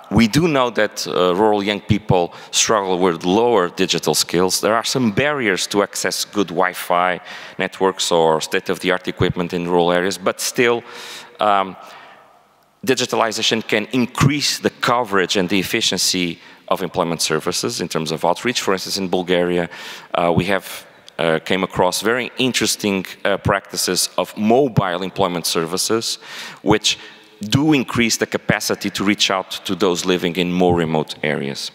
We do know that rural young people struggle with lower digital skills. There are some barriers to access good Wi-Fi networks or state-of-the-art equipment in rural areas, but still, digitalization can increase the coverage and the efficiency of employment services in terms of outreach. For instance, in Bulgaria, we have came across very interesting practices of mobile employment services, which do increase the capacity to reach out to those living in more remote areas.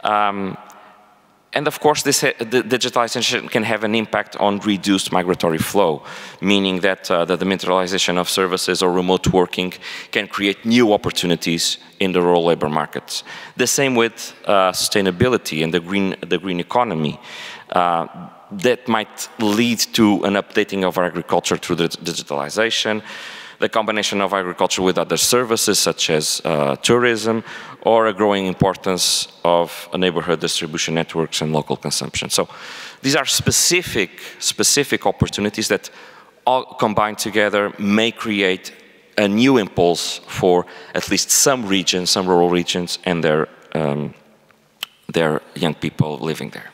And of course, the digitalization can have an impact on reduced migratory flow, meaning that the decentralization of services or remote working can create new opportunities in the rural labor markets. The same with sustainability and the green economy. That might lead to an updating of our agriculture through the digitalization, the combination of agriculture with other services such as tourism, or a growing importance of neighborhood distribution networks and local consumption. So these are specific opportunities that all combined together may create a new impulse for at least some regions, some rural regions, and their young people living there.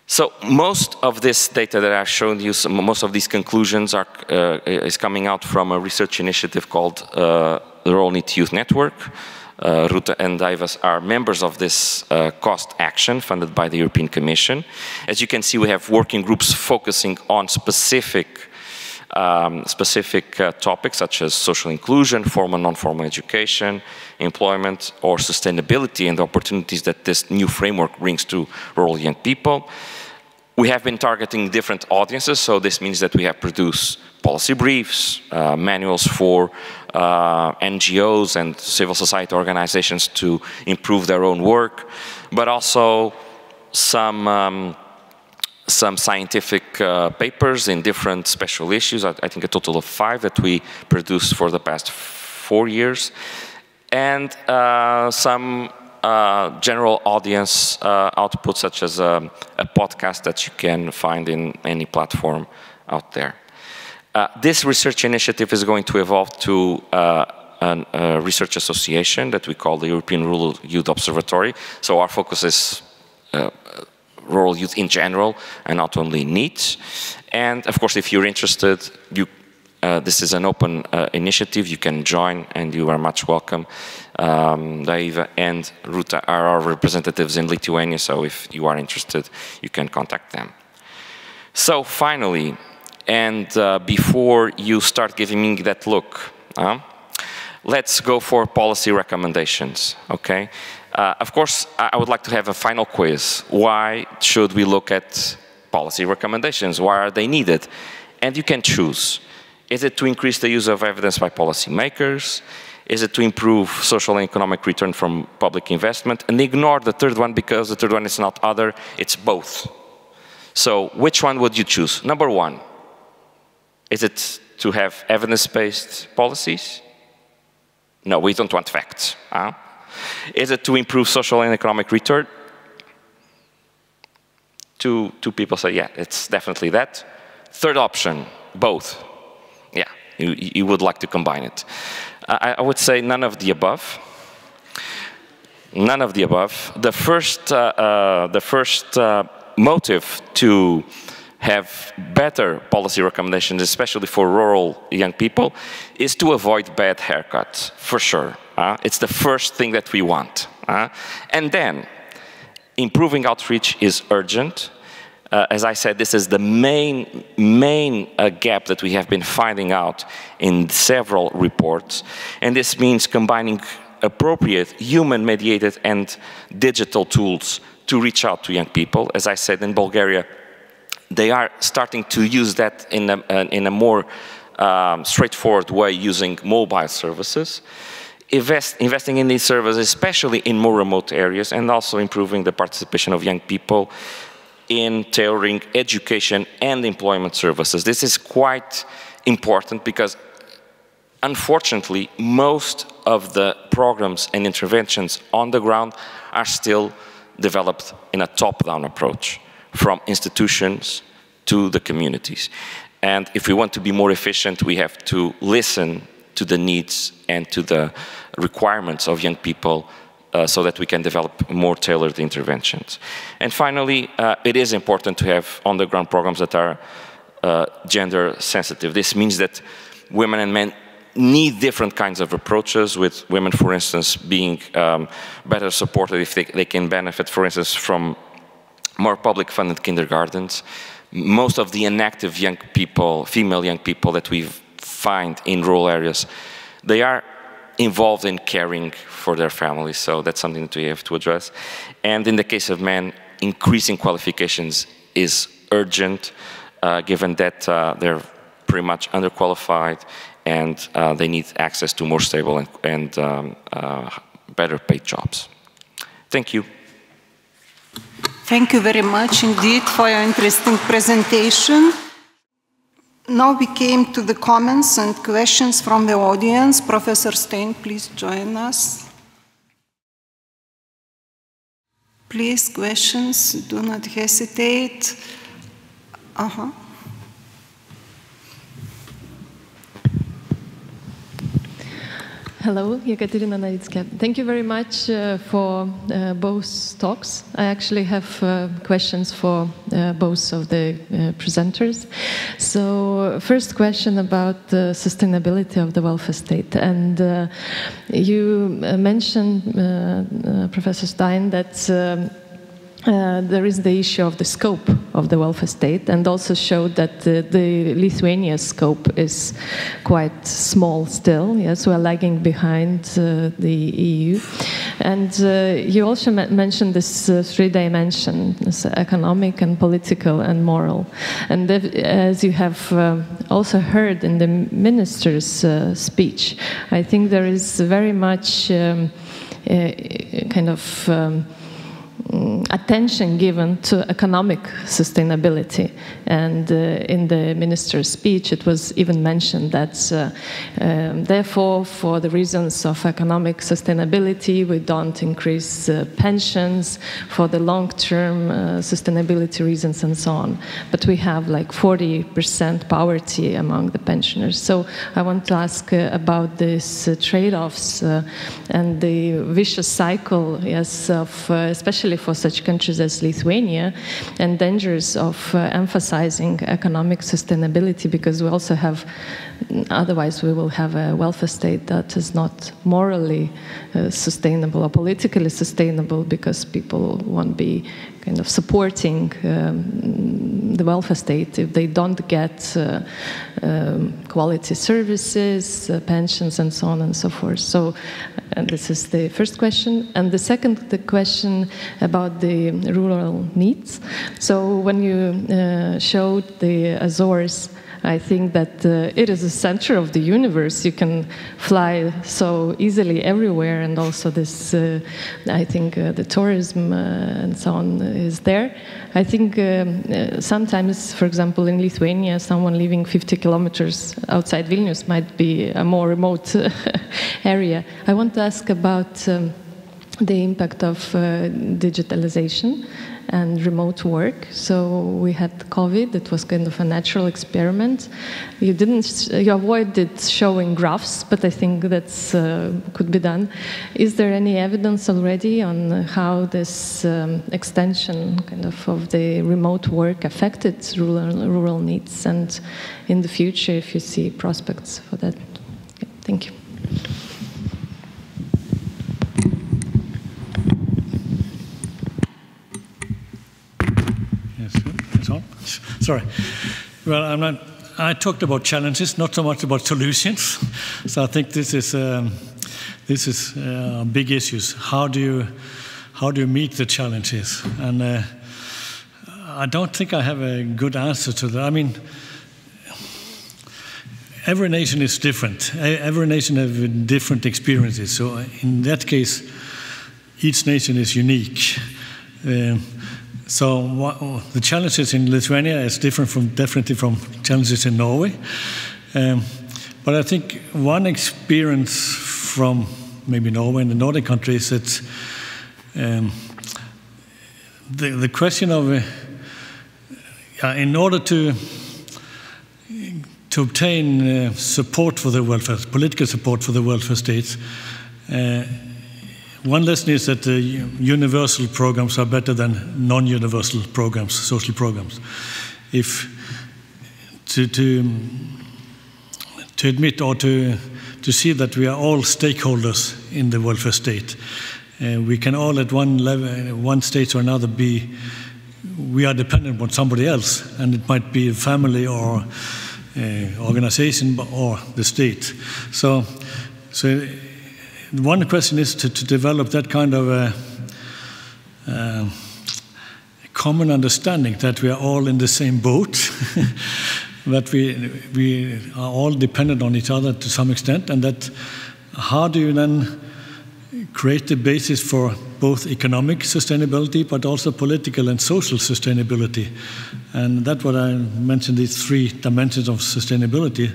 So most of this data that I've shown you, most of these conclusions is coming out from a research initiative called the Rural Needs Youth Network. Ruta and Daivas are members of this cost action funded by the European Commission. As you can see, we have working groups focusing on specific topics such as social inclusion, formal and non-formal education, employment, or sustainability, and the opportunities that this new framework brings to rural young people. We have been targeting different audiences, so this means that we have produced policy briefs, manuals for NGOs and civil society organizations to improve their own work, but also some scientific papers in different special issues. I think a total of 5 that we produced for the past 4 years, and some general audience output, such as a podcast that you can find in any platform out there. This research initiative is going to evolve to a research association that we call the European Rural Youth Observatory. So our focus is rural youth in general and not only NEET. And of course, if you're interested, this is an open initiative. You can join and you are much welcome. Daiva and Ruta are our representatives in Lithuania, so if you are interested, you can contact them. So finally, and before you start giving me that look, let's go for policy recommendations, okay? Of course, I would like to have a final quiz. Why should we look at policy recommendations? Why are they needed? And you can choose. Is it to increase the use of evidence by policymakers? Is it to improve social and economic return from public investment? And ignore the third one, because the third one is not other, it's both. So which one would you choose? Number one, is it to have evidence-based policies? No, we don't want facts. Is it to improve social and economic return? Two people say, yeah, it's definitely that. Third option, both. Yeah, you would like to combine it. I would say none of the above. None of the above. The first motive to have better policy recommendations, especially for rural young people, is to avoid bad haircuts, for sure. It's the first thing that we want. And then, improving outreach is urgent. As I said, this is the main gap that we have been finding out in several reports. And this means combining appropriate human-mediated and digital tools to reach out to young people. As I said, in Bulgaria, they are starting to use that in a more straightforward way, using mobile services. Investing in these services, especially in more remote areas, and also improving the participation of young people in tailoring education and employment services. This is quite important because, unfortunately, most of the programs and interventions on the ground are still developed in a top-down approach, from institutions to the communities. And if we want to be more efficient, we have to listen to the needs and to the requirements of young people so that we can develop more tailored interventions. And finally, it is important to have on-the-ground programs that are gender sensitive. This means that women and men need different kinds of approaches, with women, for instance, being better supported if they can benefit, for instance, from more public-funded kindergartens. Most of the inactive young people, female young people that we find in rural areas, they are involved in caring for their families, so that's something that we have to address. And in the case of men, increasing qualifications is urgent, given that they're pretty much underqualified and they need access to more stable and better paid jobs. Thank you. Thank you very much indeed for your interesting presentation. Now we came to the comments and questions from the audience. Professor Stein, please join us. Please, questions, do not hesitate. Hello, Ekaterina Navitska. Thank you very much for both talks. I actually have questions for both of the presenters. So, first question about the sustainability of the welfare state. And you mentioned, Professor Stein, that there is the issue of the scope of the welfare state, and also showed that the Lithuania scope is quite small still. Yes, we are lagging behind the EU. And you also mentioned this three dimensions: economic and political and moral. And as you have also heard in the minister's speech, I think there is very much kind of attention given to economic sustainability. And in the minister's speech, it was even mentioned that therefore, for the reasons of economic sustainability, we don't increase pensions for the long-term sustainability reasons and so on. But we have like 40% poverty among the pensioners. So I want to ask about these trade-offs and the vicious cycle, yes, of especially for such countries as Lithuania, and dangers of emphasizing economic sustainability, because we also have, otherwise we will have a welfare state that is not morally sustainable or politically sustainable, because people won't be kind of supporting the welfare state if they don't get quality services, pensions, and so on and so forth. So this is the first question. And the second, the question about the rural needs. So when you showed the Azores, I think that it is the center of the universe. You can fly so easily everywhere, and also this, I think the tourism and so on is there. I think sometimes, for example, in Lithuania, someone living 50 kilometers outside Vilnius might be a more remote area. I want to ask about the impact of digitalization and remote work. So we had COVID. It was kind of a natural experiment. You avoided showing graphs, but I think that's could be done. Is there any evidence already on how this extension kind of the remote work affected rural needs, and in the future, if you see prospects for that? Okay, thank you. Sorry. Well, I talked about challenges, not so much about solutions. So I think this is big issues. How do you meet the challenges? And I don't think I have a good answer to that. I mean, every nation is different. Every nation has different experiences. So in that case, each nation is unique. So the challenges in Lithuania is definitely from challenges in Norway. But I think one experience from maybe Norway and the Nordic countries is that the question of in order to obtain support for the welfare, political support for the welfare states, one lesson is that universal programs are better than non-universal programs, social programs. If to admit or to see that we are all stakeholders in the welfare state, we can all at one level, one stage or another we are dependent on somebody else, and it might be a family or organization or the state. So one question is to develop that kind of a common understanding that we are all in the same boat, that we are all dependent on each other to some extent, and that how do you then create the basis for both economic sustainability but also political and social sustainability. And that's what I mentioned, these three dimensions of sustainability,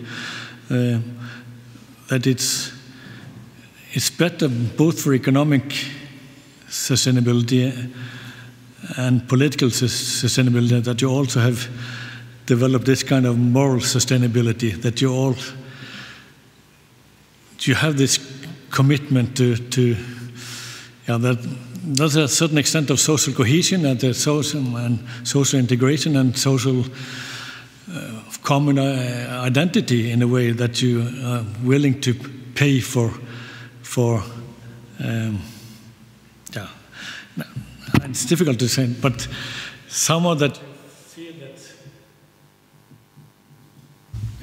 that it's better both for economic sustainability and political sustainability that you also have developed this kind of moral sustainability, that you have this commitment to that there's a certain extent of social cohesion and there's social integration and social common identity in a way that you are willing to pay for it's difficult to say, but somehow that feel that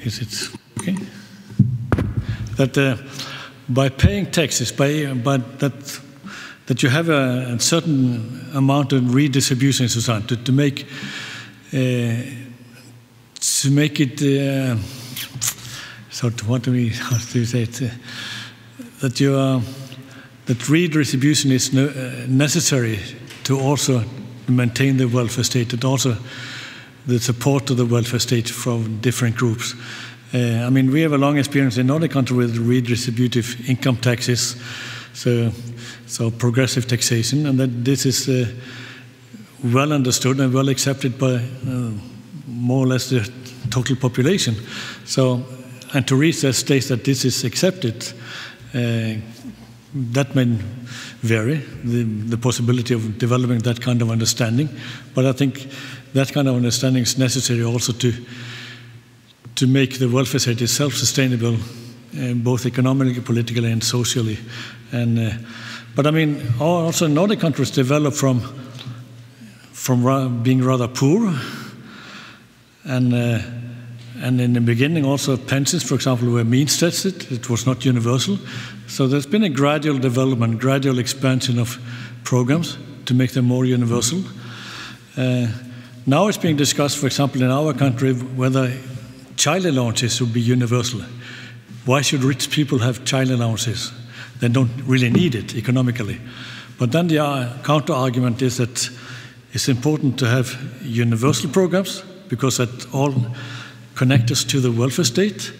is it okay? That by paying taxes, that you have a certain amount of redistribution in society to make it. So what do we? How do you say it? That redistribution is necessary to also maintain the welfare state and also the support to the welfare state from different groups. I mean, we have a long experience in other countries with redistributive income taxes, so progressive taxation, and that this is well understood and well accepted by more or less the total population. So, and to reach that stage that this is accepted, that may vary, the possibility of developing that kind of understanding. But I think that kind of understanding is necessary also to make the welfare state itself sustainable, both economically, politically, and socially. But I mean, also in other countries develop from being rather poor, and in the beginning also pensions, for example, were means-tested. It was not universal. So there's been a gradual development, gradual expansion of programs to make them more universal. Now it's being discussed, for example, in our country, whether child allowances should be universal. Why should rich people have child allowances? They don't really need it economically. But then the counter-argument is that it's important to have universal programs because that all connect us to the welfare state,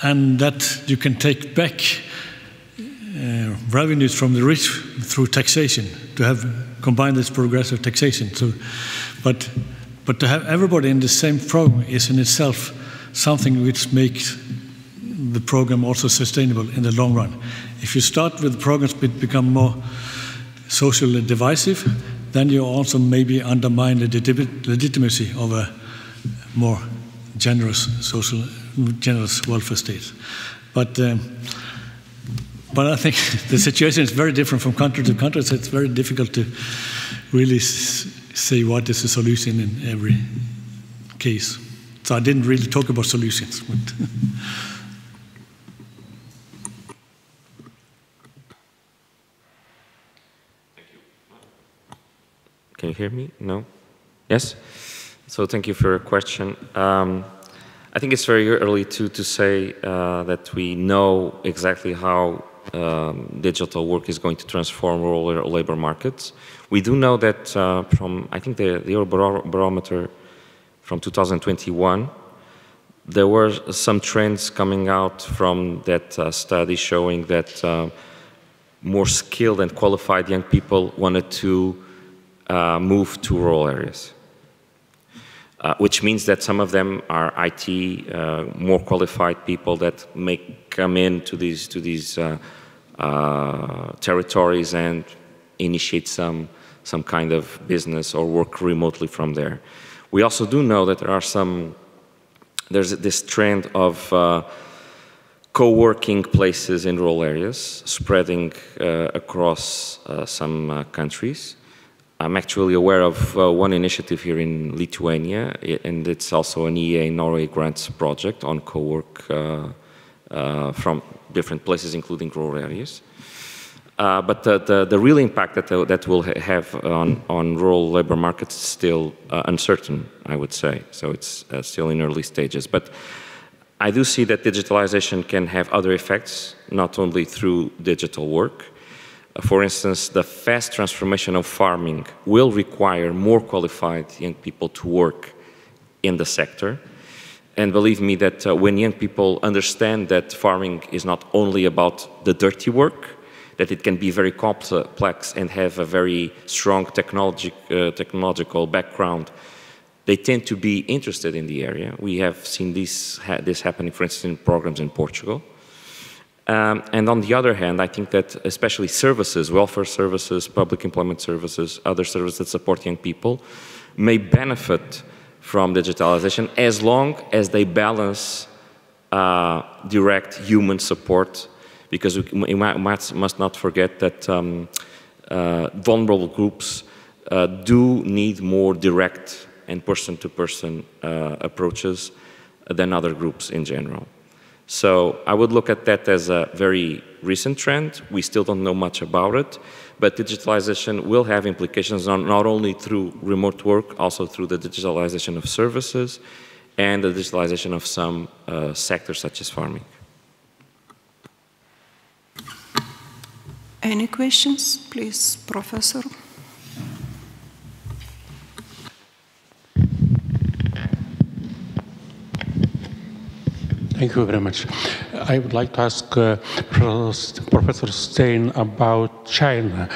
and that you can take back revenues from the rich through taxation, to have combined this progressive taxation. So, but to have everybody in the same program is in itself something which makes the program also sustainable in the long run. If you start with programs that become more socially divisive, then you also maybe undermine the legitimacy of a more generous welfare state. But I think the situation is very different from country to country, so it's very difficult to really say what is the solution in every case. So I didn't really talk about solutions. Can you hear me? No? Yes? So thank you for your question. I think it's very early to say that we know exactly how digital work is going to transform rural labor markets. We do know that from, I think, the Eurobarometer from 2021, there were some trends coming out from that study showing that more skilled and qualified young people wanted to move to rural areas, which means that some of them are IT, more qualified people that may come into these territories and initiate some kind of business or work remotely from there. We also do know that there's this trend of co-working places in rural areas spreading across some countries. I'm actually aware of one initiative here in Lithuania, and it's also an EA Norway grants project on co-work from different places, including rural areas. But the real impact that will have on rural labor markets is still uncertain, I would say. So it's still in early stages. But I do see that digitalization can have other effects, not only through digital work. For instance, the fast transformation of farming will require more qualified young people to work in the sector. And believe me that when young people understand that farming is not only about the dirty work, that it can be very complex and have a very strong technological background, they tend to be interested in the area. We have seen this happening, for instance, in programs in Portugal. And on the other hand, I think that especially services, welfare services, public employment services, other services that support young people may benefit from digitalization as long as they balance direct human support, because we must not forget that vulnerable groups do need more direct and person-to-person approaches than other groups in general. So I would look at that as a very recent trend. We still don't know much about it, but digitalization will have implications not only through remote work, also through the digitalization of services and the digitalization of some sectors such as farming. Any questions, please, Professor? Thank you very much. I would like to ask Professor Stein about China.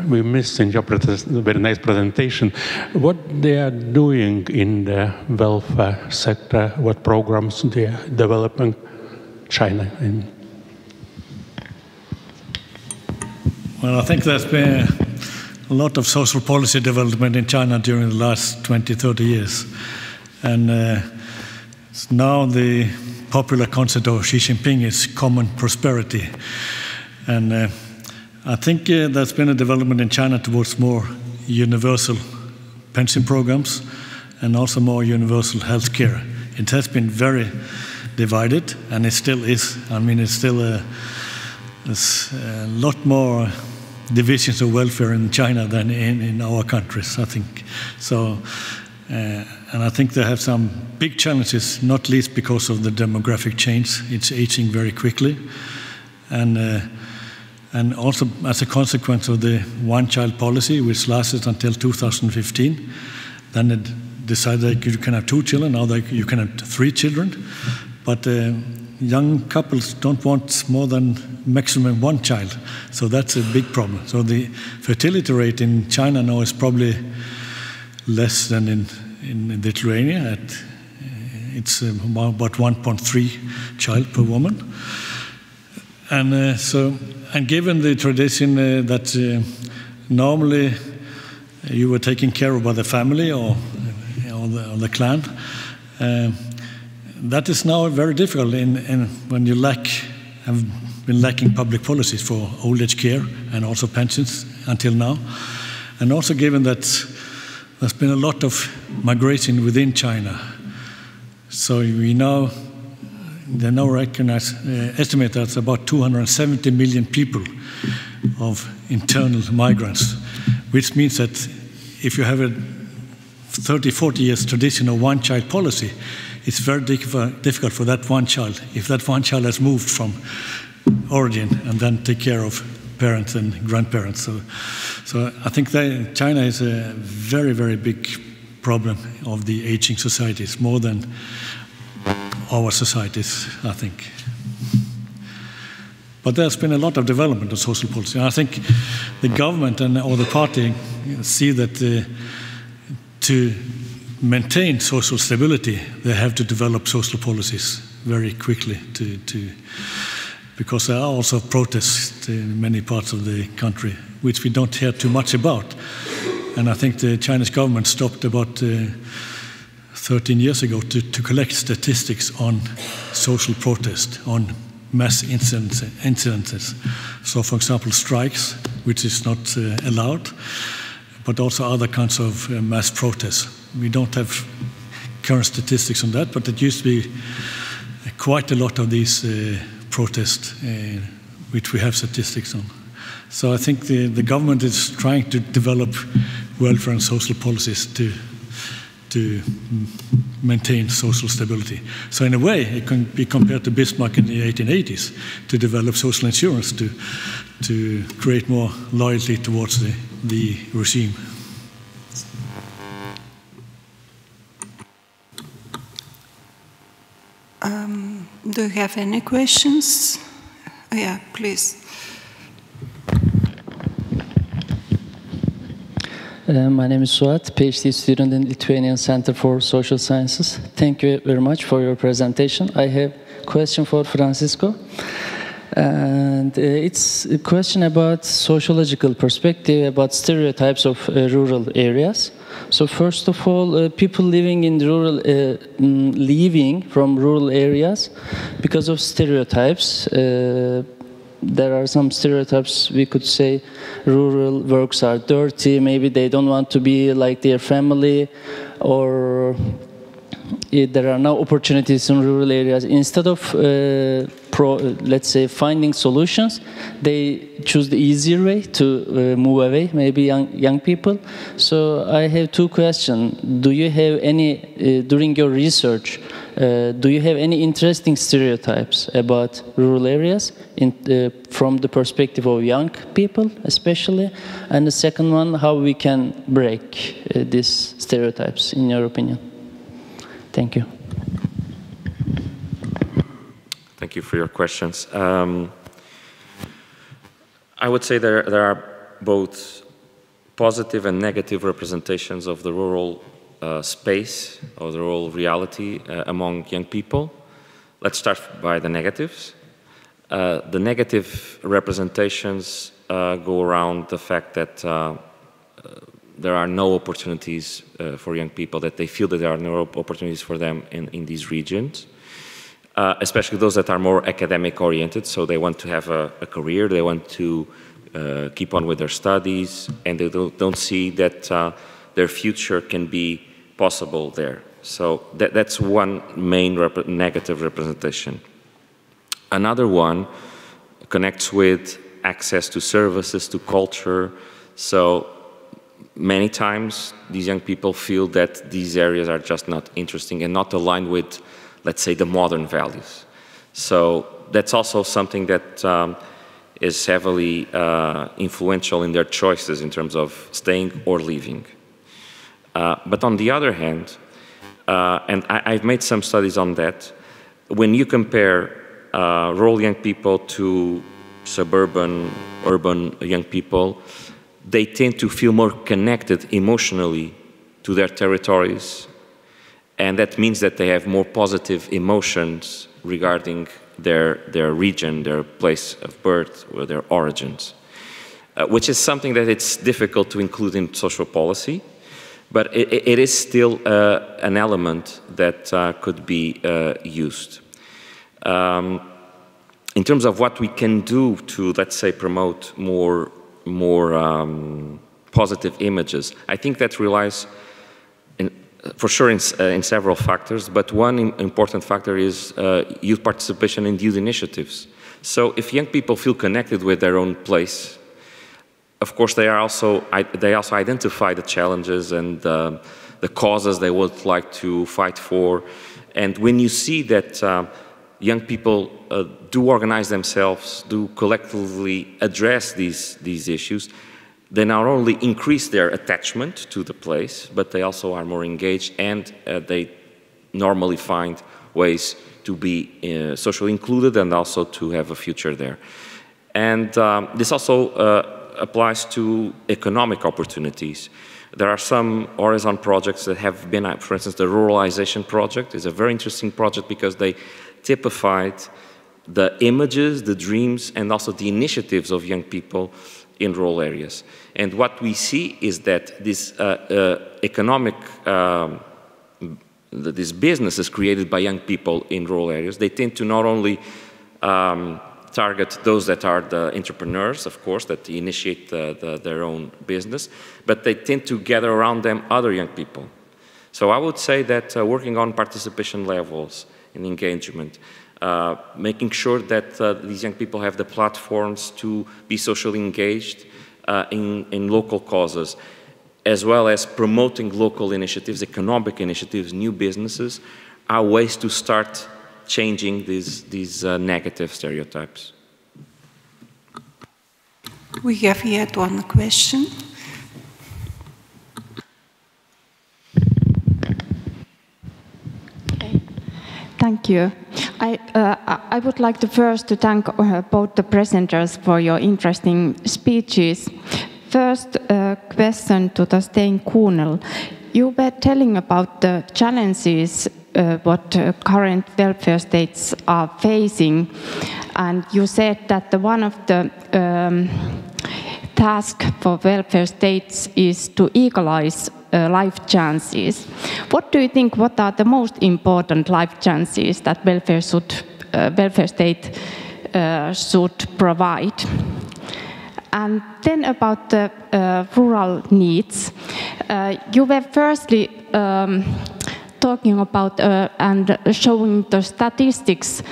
We missed in your very nice presentation what they are doing in the welfare sector, what programs they are developing China in. Well, I think there's been a lot of social policy development in China during the last 20, 30 years. And now the popular concept of Xi Jinping is common prosperity. And I think there's been a development in China towards more universal pension programs and also more universal health care. It has been very divided, and it still is. I mean, it's still there's a lot more divisions of welfare in China than in our countries, I think. So, and I think they have some big challenges, not least because of the demographic change. It's aging very quickly. And also as a consequence of the one-child policy, which lasted until 2015, then it decided that you can have 2 children, now you can have 3 children. But young couples don't want more than maximum 1 child. So that's a big problem. So the fertility rate in China now is probably less than in Lithuania. It's about 1.3 child per woman. And given the tradition that normally you were taken care of by the family or the clan, that is now very difficult when you have been lacking public policies for old age care and also pensions until now. And also given that there's been a lot of migration within China. So they now estimate that it's about 270 million people of internal migrants, which means that if you have a 30, 40 years tradition of one-child policy, it's very difficult for that one child, if that one child has moved from origin and then take care of parents and grandparents. So I think China is a very, very big problem of the aging societies, more than our societies, I think. But there's been a lot of development of social policy. And I think the government or the party see that to maintain social stability, they have to develop social policies very quickly because there are also protests in many parts of the country, which we don't hear too much about. And I think the Chinese government stopped about 13 years ago to collect statistics on social protest, on mass incidences. So, for example, strikes, which is not allowed, but also other kinds of mass protests. We don't have current statistics on that, but it used to be quite a lot of these protests, which we have statistics on. So I think the government is trying to develop welfare and social policies to maintain social stability. So in a way, it can be compared to Bismarck in the 1880s to develop social insurance to create more loyalty towards the regime. Do you have any questions? Yeah, please. My name is Suat, PhD student in Lithuanian Center for Social Sciences. Thank you very much for your presentation. I have a question for Francisco. And it's a question about sociological perspective, about stereotypes of rural areas. So first of all, people living in rural, leaving from rural areas because of stereotypes. There are some stereotypes. We could say rural works are dirty, maybe they don't want to be like their family, or there are no opportunities in rural areas. Instead of let's say, finding solutions, they choose the easier way to move away, maybe young people. So I have two questions. Do you have any, during your research, do you have any interesting stereotypes about rural areas from the perspective of young people, especially? And the second one, how we can break these stereotypes, in your opinion? Thank you. Thank you for your questions. I would say there are both positive and negative representations of the rural space, or the rural reality among young people. Let's start by the negatives. The negative representations go around the fact that there are no opportunities for young people, that they feel that there are no opportunities for them in these regions. Especially those that are more academic oriented, so they want to have a career, they want to keep on with their studies, and they don't see that their future can be possible there. So that's one main negative representation. Another one connects with access to services, to culture. So many times these young people feel that these areas are just not interesting and not aligned with, let's say, the modern values. So that's also something that is heavily influential in their choices in terms of staying or leaving. But on the other hand, and I've made some studies on that, when you compare rural young people to suburban, urban young people, they tend to feel more connected emotionally to their territories. And that means that they have more positive emotions regarding their region, their place of birth, or their origins, which is something that it's difficult to include in social policy, but it is still an element that could be used. In terms of what we can do to, let's say, promote more positive images, I think that relies for sure in several factors, but one important factor is youth participation in youth initiatives. So if young people feel connected with their own place, of course they also identify the challenges and the causes they would like to fight for. And when you see that young people do organize themselves, do collectively address these issues, they not only increase their attachment to the place, but they also are more engaged, and they normally find ways to be socially included and also to have a future there. And this also applies to economic opportunities. There are some horizon projects that have been, for instance, the Ruralization Project is a very interesting project because they typified the images, the dreams, and also the initiatives of young people in rural areas. And what we see is that this economic, these businesses created by young people in rural areas, they tend to not only target those that are the entrepreneurs, of course, that initiate their own business, but they tend to gather around them other young people. So I would say that working on participation levels and engagement, making sure that these young people have the platforms to be socially engaged in local causes, as well as promoting local initiatives, economic initiatives, new businesses, are ways to start changing these negative stereotypes. We have yet one question. Thank you. I would like to first to thank both the presenters for your interesting speeches. First question to the Stein Kuhnle. You were telling about the challenges what current welfare states are facing, and you said that one of the tasks for welfare states is to equalize life chances. What do you think, what are the most important life chances that welfare state should provide? And then about the rural needs, you were firstly talking about and showing the statistics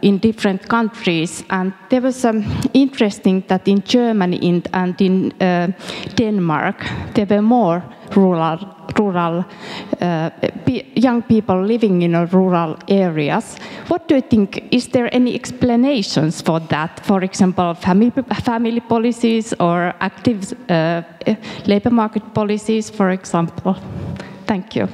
in different countries. And there was interesting that in Germany and in Denmark, there were more rural young people living in rural areas. What do you think? Is there any explanations for that? For example, family policies or active labor market policies, for example? Thank you.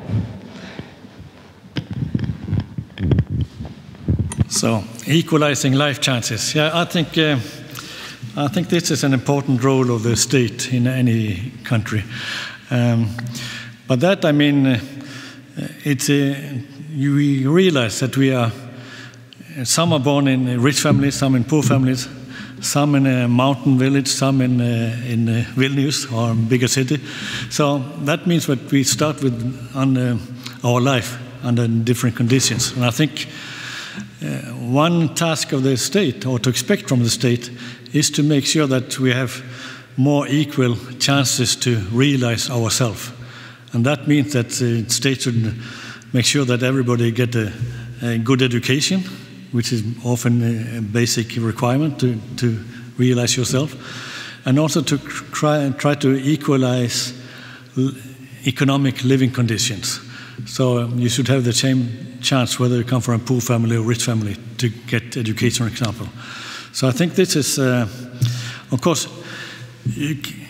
So, equalizing life chances. Yeah, I think this is an important role of the state in any country. But that, I mean, you realize that some are born in rich families, some in poor families, some in a mountain village, some in Vilnius or a bigger city. So that means that we start with our life under different conditions. And I think one task of the state, or to expect from the state, is to make sure that we have more equal chances to realize ourselves. And that means that the state should make sure that everybody get a good education, which is often a basic requirement to realize yourself, and also to try to equalize economic living conditions. So you should have the same chance whether you come from a poor family or rich family to get education, for example. So I think this is, of course,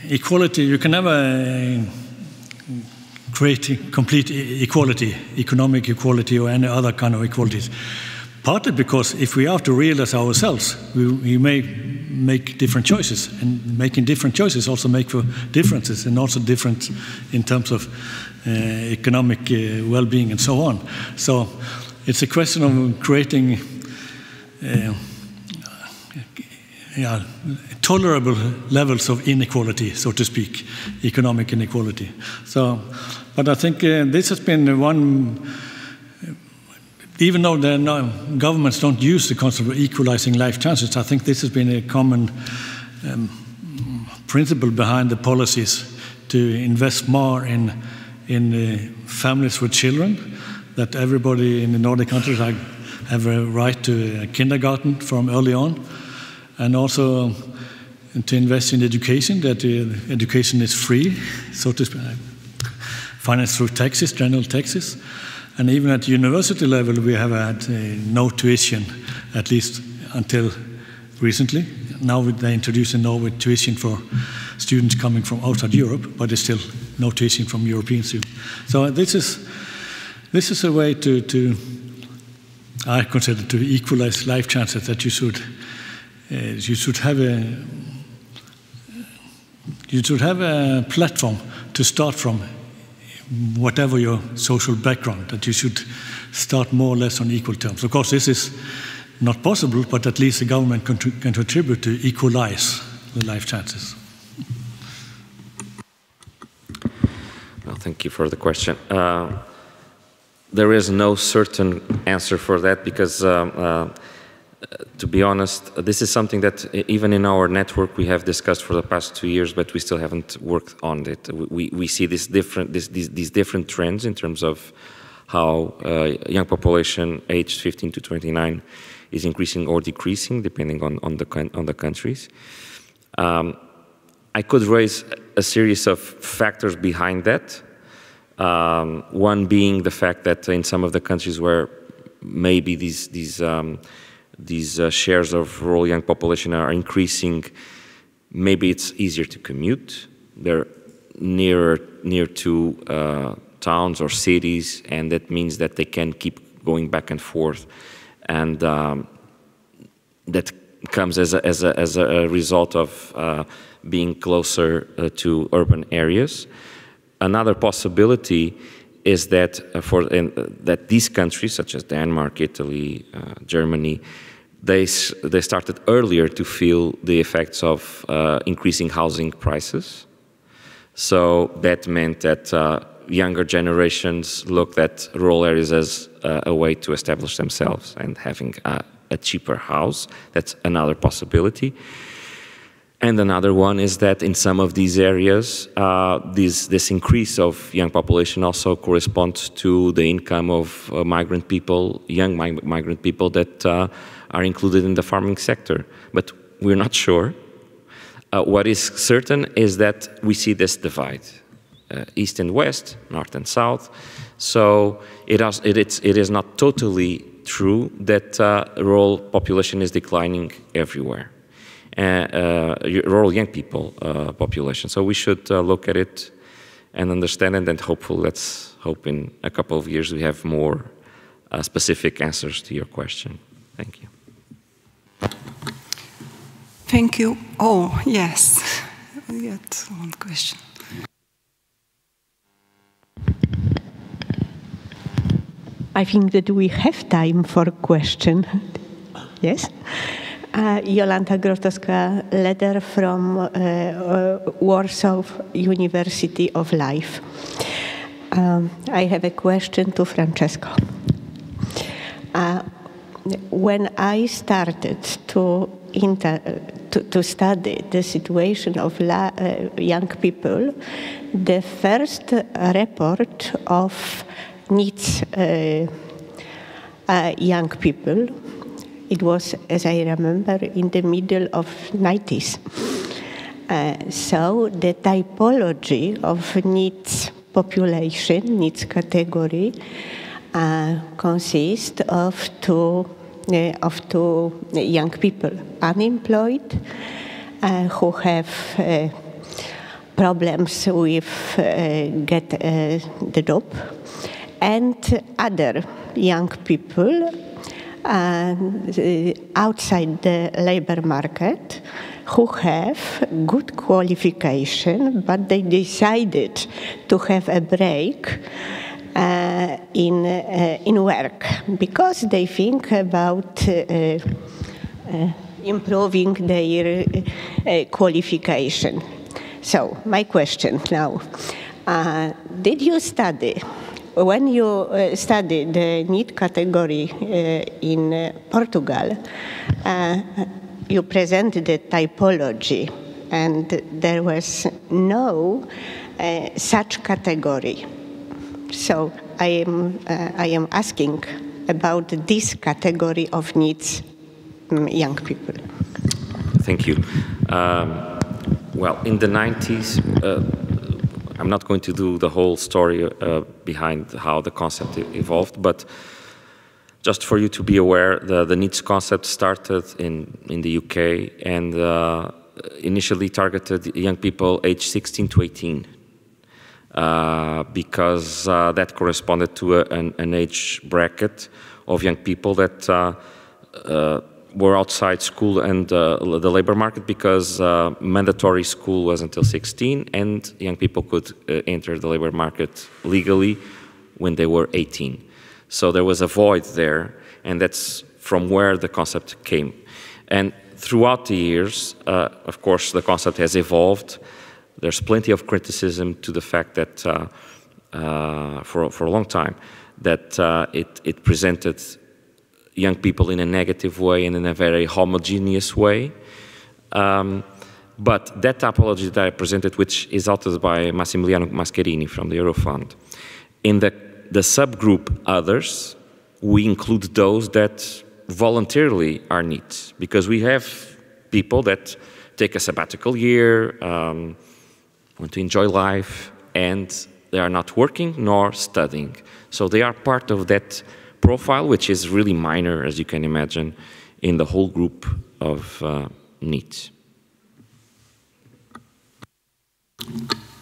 equality. You can never create complete equality, economic equality or any other kind of equalities. Partly because if we have to realize ourselves, we may make different choices, and making different choices also make for differences, and also different in terms of economic well-being and so on. So it's a question of creating tolerable levels of inequality, so to speak, economic inequality. So, but I think this has been one. Even though governments don't use the concept of equalizing life chances, I think this has been a common principle behind the policies to invest more in families with children, that everybody in the Nordic countries have a right to kindergarten from early on, and also to invest in education, that education is free, so to speak, financed through taxes, general taxes. And even at university level, we have had no tuition, at least until recently. Now they introduce in Norway tuition for students coming from outside Europe, but there's still no tuition from European students. So this is a way to I consider, to equalize life chances, that you should have a platform to start from, whatever your social background, that you should start more or less on equal terms. Of course, this is not possible, but at least the government can contribute to equalize the life chances. Well, thank you for the question. There is no certain answer for that, because to be honest, this is something that even in our network we have discussed for the past 2 years, but we still haven't worked on it. We see these different trends in terms of how young population aged 15 to 29 is increasing or decreasing, depending on the countries. I could raise a series of factors behind that. One being the fact that in some of the countries where maybe these shares of rural young population are increasing, maybe it's easier to commute. They're near to towns or cities, and that means that they can keep going back and forth, and that comes as a result of being closer to urban areas. Another possibility is that that these countries, such as Denmark, Italy, Germany, they started earlier to feel the effects of increasing housing prices. So that meant that younger generations looked at rural areas as a way to establish themselves and having a cheaper house. That's another possibility. And another one is that in some of these areas, this increase of young population also corresponds to the income of migrant people, young migrant people that are included in the farming sector. But we're not sure. What is certain is that we see this divide, east and west, north and south. So it is not totally true that rural population is declining everywhere. Rural young people population. So we should look at it and understand it, and hopefully, let's hope in a couple of years we have more specific answers to your question. Thank you. Thank you. Oh, yes. We got one question. I think that we have time for a question. Yes? Jolanta Grotowska, letter from Warsaw University of Life. I have a question to Francesco. When I started to study the situation of young people, the first report of needs young people, it was, as I remember, in the middle of 90s. So the typology of needs population, needs category, consists of two young people, unemployed, who have problems with get the job, and other young people outside the labor market who have good qualification, but they decided to have a break in work because they think about improving their qualification. So my question now, did you study, when you studied the need category in Portugal, you presented the typology and there was no such category. So I am asking about this category of needs young people. Thank you. Well, in the 90s, I'm not going to do the whole story behind how the concept evolved, but just for you to be aware, the needs concept started in the UK and initially targeted young people aged 16 to 18 because that corresponded to an age bracket of young people that were outside school and the labor market because mandatory school was until 16 and young people could enter the labor market legally when they were 18. So there was a void there, and that's from where the concept came. And throughout the years, of course, the concept has evolved. There's plenty of criticism to the fact that for a long time that it presented young people in a negative way and in a very homogeneous way. But that typology that I presented, which is authored by Massimiliano Mascherini from the Eurofund, in the subgroup others, we include those that voluntarily are needs, because we have people that take a sabbatical year, want to enjoy life, and they are not working nor studying. So they are part of that profile, which is really minor, as you can imagine, in the whole group of needs.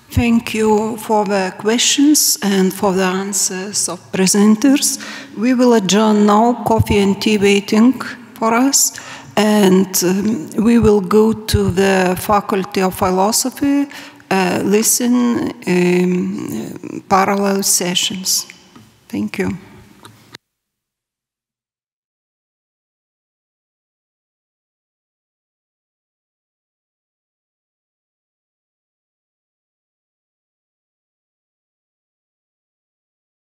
Thank you for the questions and for the answers of presenters. We will adjourn now, coffee and tea waiting for us, and we will go to the Faculty of Philosophy, listen parallel sessions. Thank you.